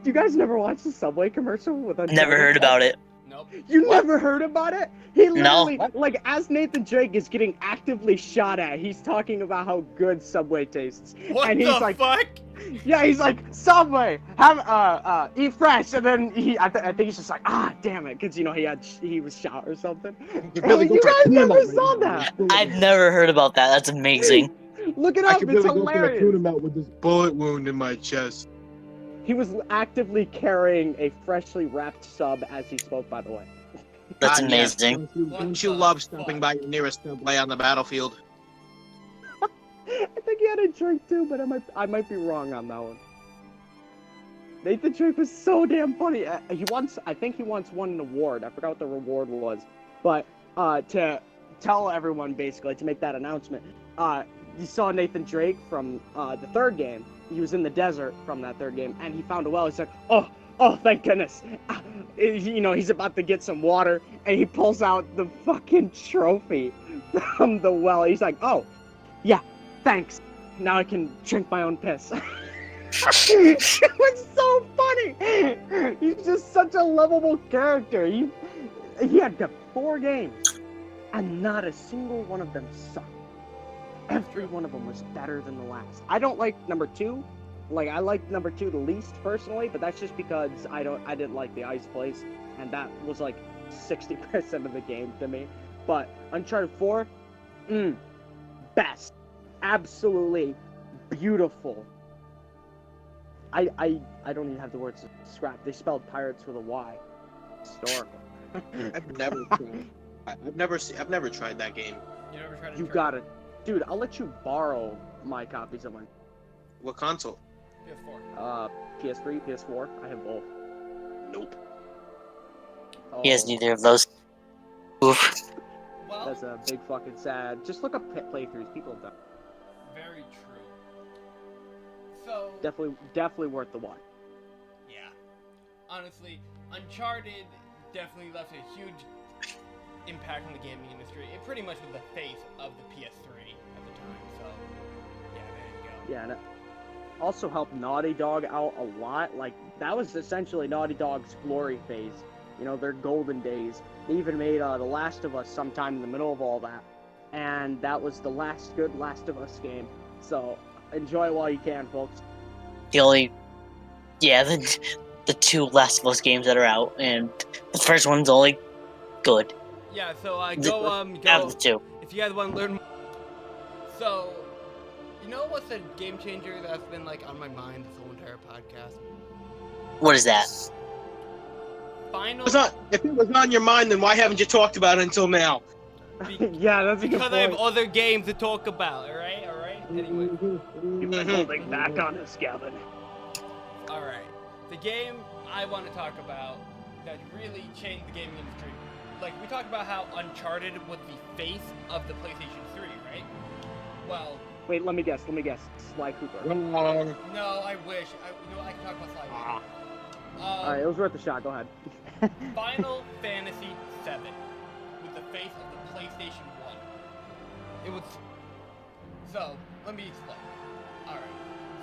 You guys never watched the Subway commercial with Uncharted? Never heard about it. Nope. You never heard about it? He No. literally, like, as Nathan Drake is getting actively shot at, he's talking about how good Subway tastes. What and the he's like, fuck? yeah, he's like, Subway, have, eat fresh. And then I think he's just like, ah, damn it. Cause, you know, he was shot or something. really You go for guys a never tuna saw melt that. I've never heard about that. That's amazing. Look it I up, could it's really go for a tuna hilarious. melt with this bullet wound in my chest. He was actively carrying a freshly wrapped sub as he spoke, by the way. That's Ah, yes. amazing. Don't you love stopping by your nearest subway on the battlefield? I think he had a drink too, but I might be wrong on that one. Nathan Drake was so damn funny. I think he once won an award. I forgot what the reward was, but to tell everyone basically to make that announcement, you saw Nathan Drake from the third game. He was in the desert from that third game, and he found a well. He's like, oh, thank goodness. You know, he's about to get some water, and he pulls out the fucking trophy from the well. He's like, oh, yeah, thanks. Now I can drink my own piss. It was so funny. He's just such a lovable character. He had 4 games, and not a single one of them sucked. Every one of them was better than the last. I don't like number 2. Like, I like number 2 the least personally, but that's just because I didn't like the ice place, and that was like 60% of the game to me. But Uncharted 4, best, absolutely beautiful. I don't even have the words to describe. They spelled pirates with a Y. Historical. I've never tried that game. You never tried You Uncharted? got it, dude. I'll let you borrow my copies of my What console? PS4. PS3, PS4. I have both. Nope. He has Oh, neither of those. Oof. Well, That's a big fucking sad. Just look up playthroughs. People have done. very true. So, Definitely worth the watch. yeah. Honestly, Uncharted definitely left a huge impact on the gaming industry. It pretty much was the face of the PS3 at the time, so yeah, there you go. Yeah, and it also helped Naughty Dog out a lot. Like, that was essentially Naughty Dog's glory phase. You know, their golden days. They even made The Last of Us sometime in the middle of all that. And that was the last good Last of Us game. So, enjoy it while you can, folks. The 2 Last of Us games that are out, and the first one's only good. Yeah, so Out go of the 2. if you guys want to learn more. So, you know what's a game changer that's been like on my mind this whole entire podcast? What is that? Final. If it was on your mind, then why haven't you talked about it until now? Yeah, that's a good Because I have point. other games to talk about, alright? Anyway. You've been holding back on us, Gavin. Alright. The game I want to talk about that really changed the gaming industry like we talked about how Uncharted was the face of the PlayStation 3, right? Well, Wait, let me guess. Sly Cooper. Wrong. no, I wish. I can talk about Sly later. Alright, it was worth a shot. Go ahead. Final Fantasy VII was the face of the PlayStation 1. It was. So, let me explain. Alright.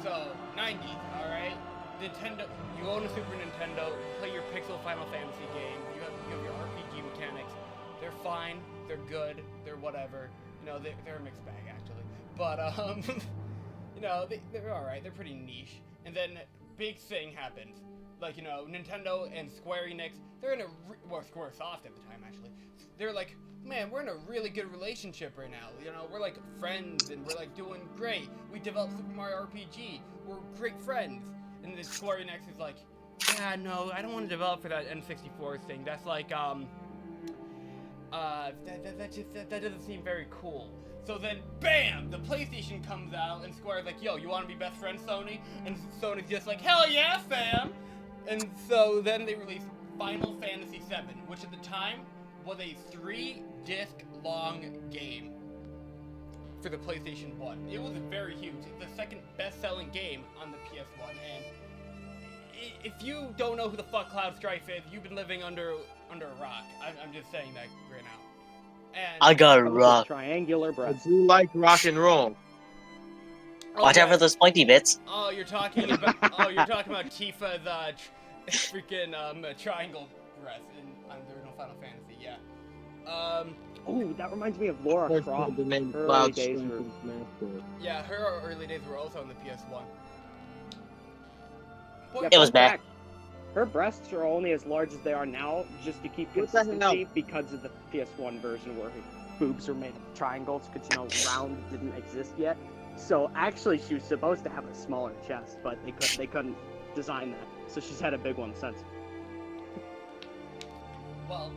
So, 90s, alright? Nintendo, you own a Super Nintendo, you play your pixel Final Fantasy game, you have your RPG mechanics. They're fine, they're good, they're whatever. You know, they're a mixed bag, actually. But, you know, they're alright, they're pretty niche. And then, big thing happens. Like, you know, Nintendo and Square Enix, they're in a, well, Squaresoft at the time, actually. They're like, man, we're in a really good relationship right now. You know, we're like friends and we're like doing great. We developed Super Mario RPG. We're great friends. And then Square Enix is like, yeah, no, I don't want to develop for that N64 thing. That's like, that doesn't seem very cool. So then, bam, the PlayStation comes out and Square's like, yo, you want to be best friends, Sony? And Sony's just like, hell yeah, fam! And so then they released Final Fantasy VII, which at the time was a 3-disc long game for the PlayStation 1. It was very huge. It's the second best-selling game on the PS1. And if you don't know who the fuck Cloud Strife is, you've been living under a rock. I'm just saying that right now. And I got a rock. Triangular I breast. do like rock and roll. Watch out for those pointy bits. Oh, you're talking about Tifa's freaking triangle breast in the original Final Fantasy. Yeah. Ooh, that reminds me of Laura Croft. The name Early Cloud days Strife were- is master. Yeah, her early days were also on the PS1. Boy, Yeah, It was fun bad. fact, her breasts are only as large as they are now, just to keep What the hell? consistency because of the PS1 version where her boobs were made of triangles, because, you know, round didn't exist yet. So actually, she was supposed to have a smaller chest, but they couldn't design that. So she's had a big one since. Well,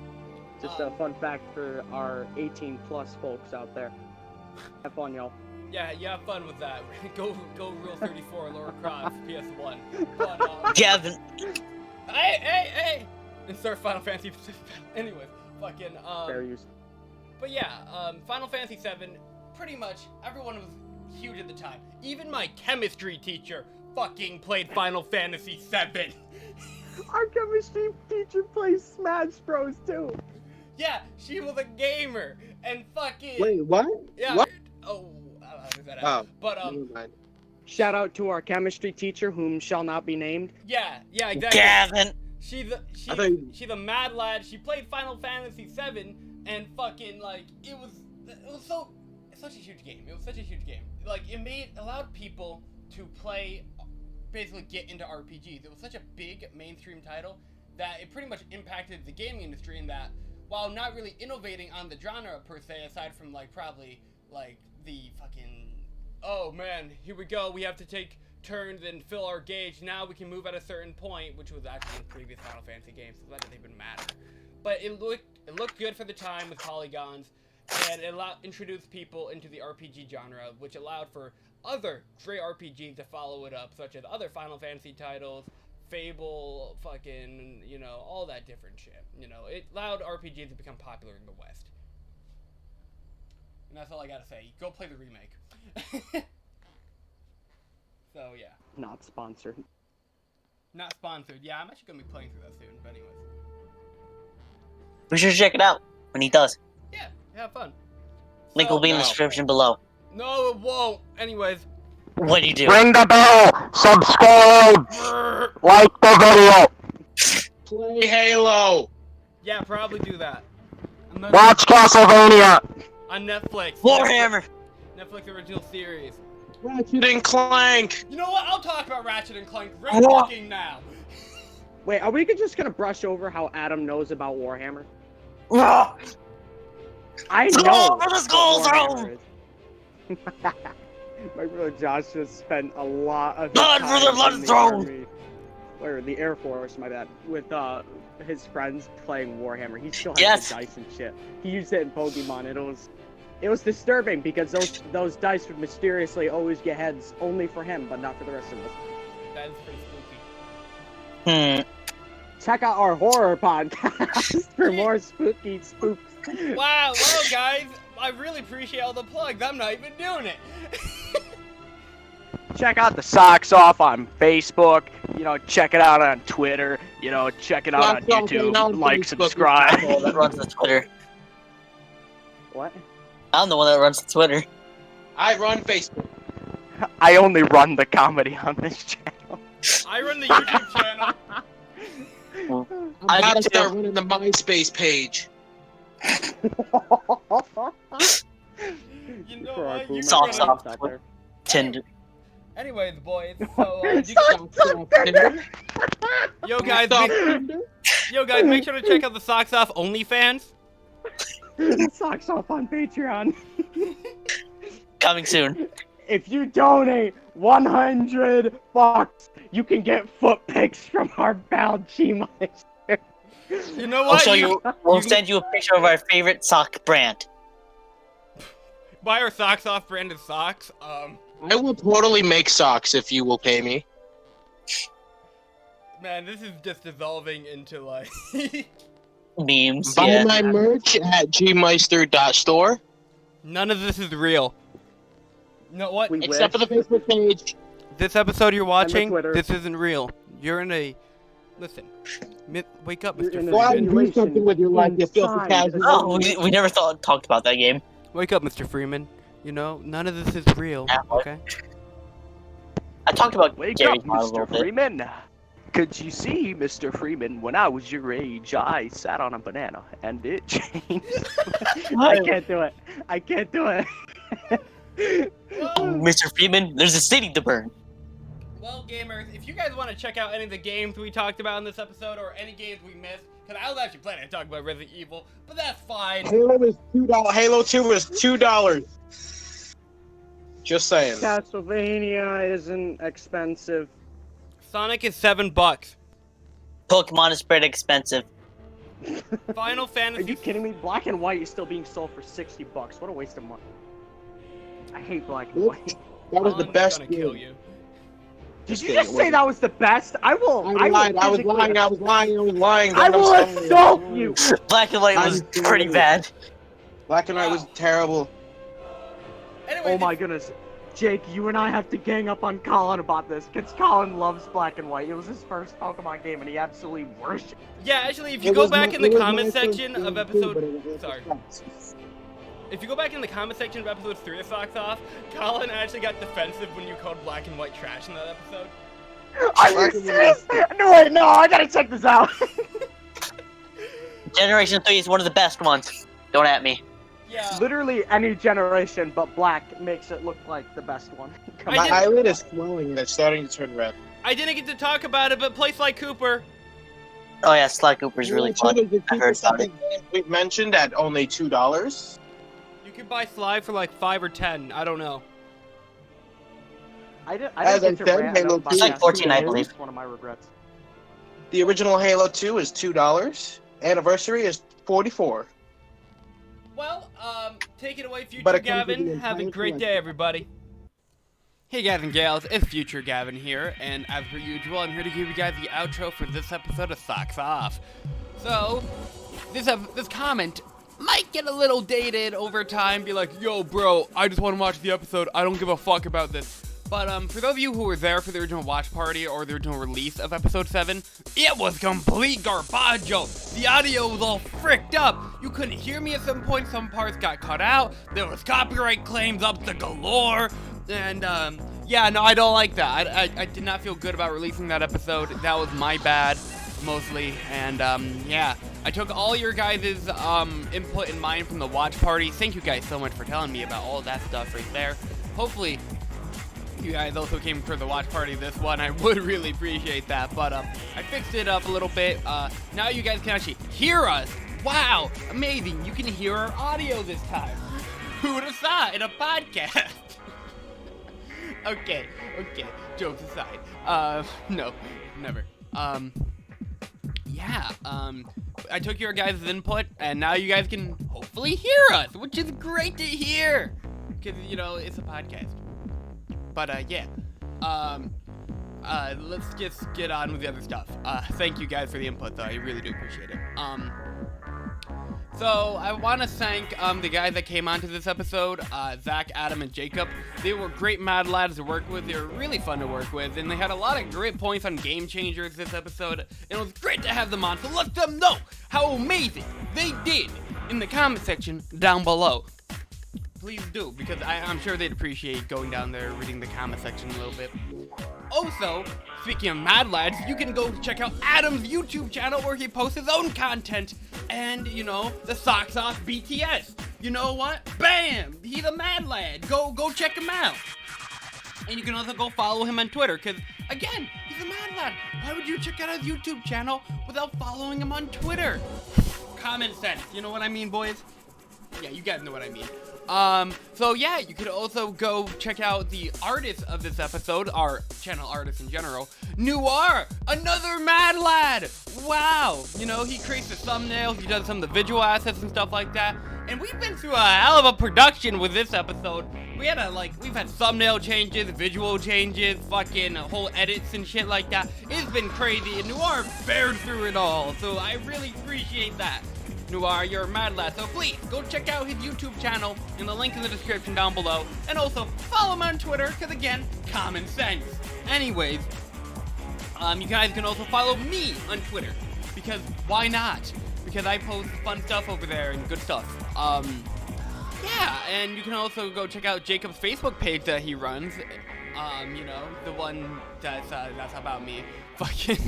Just a fun fact for our 18+ folks out there. Have fun, y'all. yeah, you have fun with that. go Rule 34, Laura Croft, PS1. But, Gavin. hey! And start Final Fantasy. Anyways, fucking Fair use. But yeah, Final Fantasy VII, pretty much everyone was huge at the time. Even my chemistry teacher fucking played Final Fantasy VII. Our chemistry teacher plays Smash Bros. Too. Yeah, she was a gamer and fucking. Wait, what? Yeah. What? Oh, I'll leave that out. But Never mind. Shout out to our chemistry teacher, whom shall not be named. yeah, exactly. Gavin. She's I thought you- a mad lad. She played Final Fantasy VII and fucking like it was such a huge game. It was such a huge game. Like it allowed people to play, basically get into RPGs. It was such a big mainstream title that it pretty much impacted the gaming industry in that while not really innovating on the genre per se, aside from like probably like the fucking, oh man, here we go, we have to take turns and fill our gauge, now we can move at a certain point, which was actually in previous Final Fantasy games, so that didn't even matter. But it looked good for the time with polygons, and it introduced people into the RPG genre, which allowed for other great RPGs to follow it up, such as other Final Fantasy titles, Fable, fucking, you know, all that different shit. You know, it allowed RPGs to become popular in the West. And that's all I gotta say. Go play the remake. So, yeah. Not sponsored. Not sponsored. Yeah, I'm actually gonna be playing through that soon, but anyways. We should check it out when he does. Yeah, have fun. Link will be in the No. description below. No, it won't. Anyways. What do you do? Ring the bell, subscribe, Brrr. like the video, Play Halo. Yeah, probably do that. watch Castlevania. On Netflix. Warhammer. Netflix original series. Ratchet and Clank. You know what? I'll talk about Ratchet and Clank right What? fucking now. Wait, are we just gonna brush over how Adam knows about Warhammer? Ah, I Let's go know. over the skull what Warhammer throne. is. My brother Josh just spent a lot of his Blood for the time blood in the throne. army, or the Air Force, my bad, with his friends playing Warhammer. He still has Yes. the dice and shit. He used it in Pokemon. It was disturbing because those dice would mysteriously always get heads only for him, but not for the rest of us. That is pretty spooky. check out our horror podcast for more spooky spooks. Wow, guys, I really appreciate all the plugs. I'm not even doing it. Check out the Socks Off on Facebook. Check it out on Twitter. Check it out on YouTube. Like, subscribe. That runs the Twitter. What? I'm the one that runs the Twitter. I run Facebook. I only run the comedy on this channel. I run the YouTube channel. I I gotta do start too. running the MySpace page. You know For our what? boomer Socks fans off. out there. Tinder. Anyways, boys. So, yo guys, make sure to check out the Socks Off OnlyFans. Socks Off on Patreon. Coming soon. If you donate $100, you can get foot pics from our pal G-Meister. You know We'll what? show you. We'll you can- send you a picture of our favorite sock brand. Buy our Socks Off branded socks. I will totally make socks if you will pay me. Man, this is just dissolving into like. Memes. Buy Yeah. my merch at gmeister.store. None of this is real. You know what? We Except for wish. the Facebook page. This episode you're watching, Twitter. this isn't real. You're in a. Listen. Wake up, You're Mr. in a Go out Freeman. and do something with your life, you filthy Inside. casual. Oh, we never talked about that game. Wake up, Mr. Freeman. None of this is real. Yeah, what? Okay. I talked about Wake Gary's up, Mod a little Mr. bit. Freeman. Could you see, Mr. Freeman, when I was your age, I sat on a banana, and it changed. I can't do it. I can't do it. Mr. Freeman, there's a city to burn. Well, gamers, if you guys want to check out any of the games we talked about in this episode or any games we missed, because I was actually planning to talk about Resident Evil, but that's fine. Halo is $2. Halo 2 is $2. Just saying. Castlevania isn't expensive. Sonic is $7. Pokemon is pretty expensive. Final Are Fantasy. you kidding me? Black and White is still being sold for $60. What a waste of money. I hate Black and White. That was the Colin's best gonna kill game. you. Did you kidding, just it say wasn't. that was the best? I will. I lied. I was physically- lying. I was lying. I was lying. I Don't will understand. assault you. Black and White I'm was sorry. pretty bad. Black and White was terrible. Anyway, Oh my goodness. Jake, you and I have to gang up on Colin about this, because Colin loves Black and White. It was his first Pokemon game, and he absolutely worshipped. Yeah, actually, if you It go was back my- in the it was comment my first section game of too, episode. but it was Sorry. fast. If you go back in the comment section of episode 3 of Socks Off, Colin actually got defensive when you called Black and White trash in that episode. Are you Black and serious? No, wait, no, I gotta check this out. Generation 3 is one of the best ones. Don't at me. Yeah. Literally any generation, but Black makes it look like the best one. Come I My did- eyelid is swelling and it's starting to turn red. I didn't get to talk about it, but play Sly Cooper. Oh yeah, Sly Cooper's really fun. I heard about it. We've mentioned at only $2. You can buy Sly for like 5 or 10. I don't know. I didn't As I get to said, rant Halo about It's like that. 14, I It's believe. one of my regrets. The original Halo 2 is $2. Anniversary is $44. Well, take it away, Future But it comes with Gavin. the Have a entire great day, everybody. Hey guys and gals, it's Future Gavin here, and as per usual, I'm here to give you guys the outro for this episode of Socks Off. So, this comment might get a little dated over time, be like, yo bro, I just want to watch the episode, I don't give a fuck about this. But for those of you who were there for the original watch party or the original release of episode 7, it was complete garbaggio. The audio was all fricked up. You couldn't hear me at some point, some parts got cut out, there was copyright claims up to galore, and yeah, no, I don't like that. I did not feel good about releasing that episode. That was my bad, mostly, and yeah. I took all your guys' input in mind from the watch party. Thank you guys so much for telling me about all that stuff right there. Hopefully, you guys also came for the watch party this one. I would really appreciate that, but I fixed it up a little bit. Now you guys can actually hear us. Wow, amazing. You can hear our audio this time. Who would have thought in a podcast? Okay, jokes aside. No, never. Yeah, I took your guys' input, and now you guys can hopefully hear us, which is great to hear, because, you know, it's a podcast. But, yeah, let's just get on with the other stuff. Thank you guys for the input, though. I really do appreciate it. So I want to thank the guys that came onto this episode, Zach, Adam, and Jacob. They were great mad lads to work with. They were really fun to work with, and they had a lot of great points on game changers this episode. And it was great to have them on, so let them know how amazing they did in the comment section down below. Please do, because I'm sure they'd appreciate going down there, reading the comment section a little bit. Also, speaking of mad lads, you can go check out Adam's YouTube channel where he posts his own content. And, you know, the Socks Off BTS. You know what? Bam! He's a mad lad. Go check him out. And you can also go follow him on Twitter, because, again, he's a mad lad. Why would you check out his YouTube channel without following him on Twitter? Common sense. You know what I mean, boys? Yeah, you guys know what I mean. So yeah, you could also go check out the artist of this episode, our channel artist in general, Noir, another mad lad. Wow, you know, he creates the thumbnails, he does some of the visual assets and stuff like that. And we've been through a hell of a production with this episode. We've had thumbnail changes, visual changes, fucking whole edits and shit like that. It's been crazy, and Noir bared through it all, so I really appreciate that. Noir, you're a mad lad, so please go check out his YouTube channel in the link in the description down below, and also follow him on Twitter, because again, common sense. Anyways, you guys can also follow me on Twitter, because why not? Because I post fun stuff over there and good stuff. Yeah, and you can also go check out Jacob's Facebook page that he runs. You know, the one that's about me. Fucking.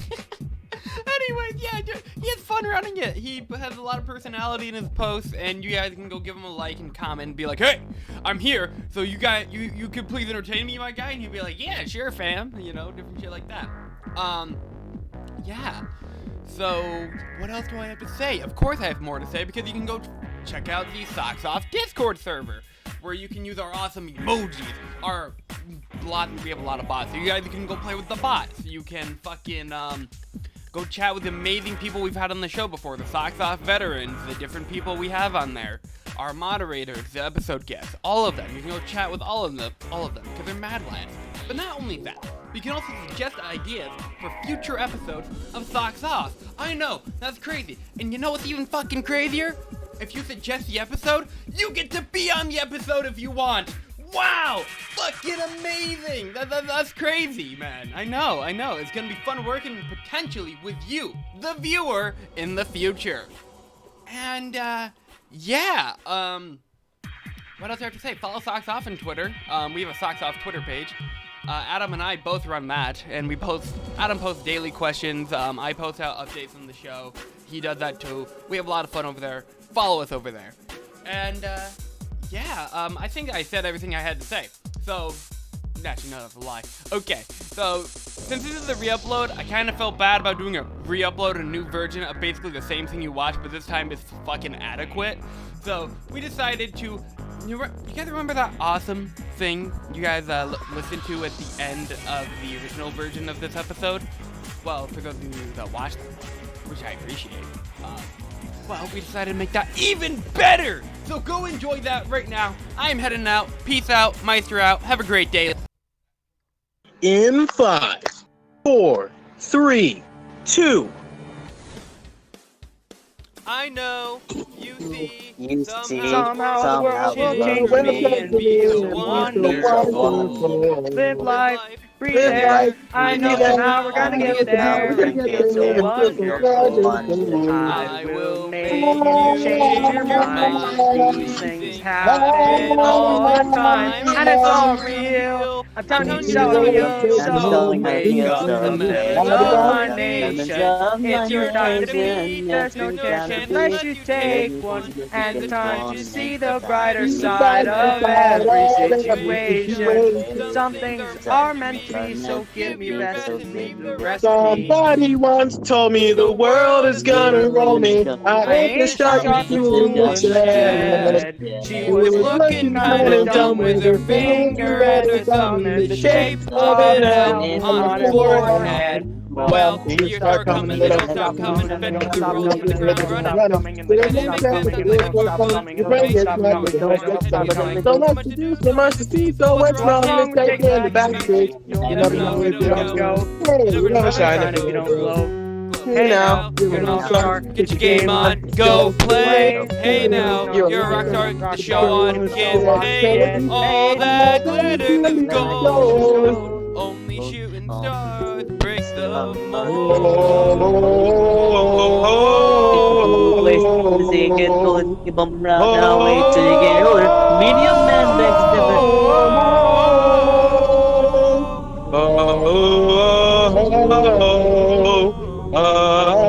Anyways, yeah, he has fun running it. He has a lot of personality in his posts, and you guys can go give him a like and comment and be like, hey, I'm here, so you could please entertain me, my guy? And he'd be like, yeah, sure, fam. You know, different shit like that. Yeah. So, what else do I have to say? Of course I have more to say, because you can go check out the Socks Off Discord server, where you can use our awesome emojis, we have a lot of bots, so you guys can go play with the bots. You can fucking, go chat with the amazing people we've had on the show before, the Socks Off veterans, the different people we have on there, our moderators, the episode guests, all of them. You can go chat with all of them, because they're mad lads. But not only that, you can also suggest ideas for future episodes of Socks Off. I know, that's crazy. And you know what's even fucking crazier? If you suggest the episode, you get to be on the episode if you want. Wow! Fucking amazing! That's crazy, man. I know. It's gonna be fun working potentially with you, the viewer, in the future. And, yeah, what else do I have to say? Follow Socks Off on Twitter. We have a Socks Off Twitter page. Adam and I both run that, and Adam posts daily questions. I post out updates on the show. He does that too. We have a lot of fun over there. Follow us over there. And, yeah, I think I said everything I had to say. So, actually, no, that's a lie. Okay, so, since this is a re-upload, I kind of felt bad about doing a re-upload, a new version of basically the same thing you watched, but this time it's fucking adequate. So, we decided to, you guys remember that awesome thing you guys listened to at the end of the original version of this episode? Well, for those of you that watched it, which I appreciate. Well, we decided to make that even better! So go enjoy that right now. I'm heading out. Peace out. Meister out. Have a great day. In 5, 4, 3, 2. I know, you see, somehow the world will change me and be so wonderful. Live life, breathe air. I know how we're gonna get there. It's so wonderful. I will make you change your mind. These things happen all the time, and it's all real. I'm telling you, so wake up the members of my nation. It's your time to be. There's no chance unless you take one, and the time to see the brighter side of every situation. Some things are meant to be, so give me rest and leave the rest of me. Somebody once told me the world is gonna roll me. I ain't the shark through the head. She was looking kind of dumb with her finger and her thumb in the shape of an L on her forehead. Well, the years start coming, they don't stop coming, bending the rules, and the ground running. So much to do, so much to see, so what's wrong? Let's take it in the back street. You never know if you don't go. Hey, You we're never gonna shine know if if we you don't don't glow. glow. Hey now, you're an all-star, get your game on, go play. Hey now, you're a rock star, get the show on, get paid. All that glitters is gold. Only shooting stars break the mold. Wait till you get older, you bump around now, wait till you get older. Medium man begs never. Oh,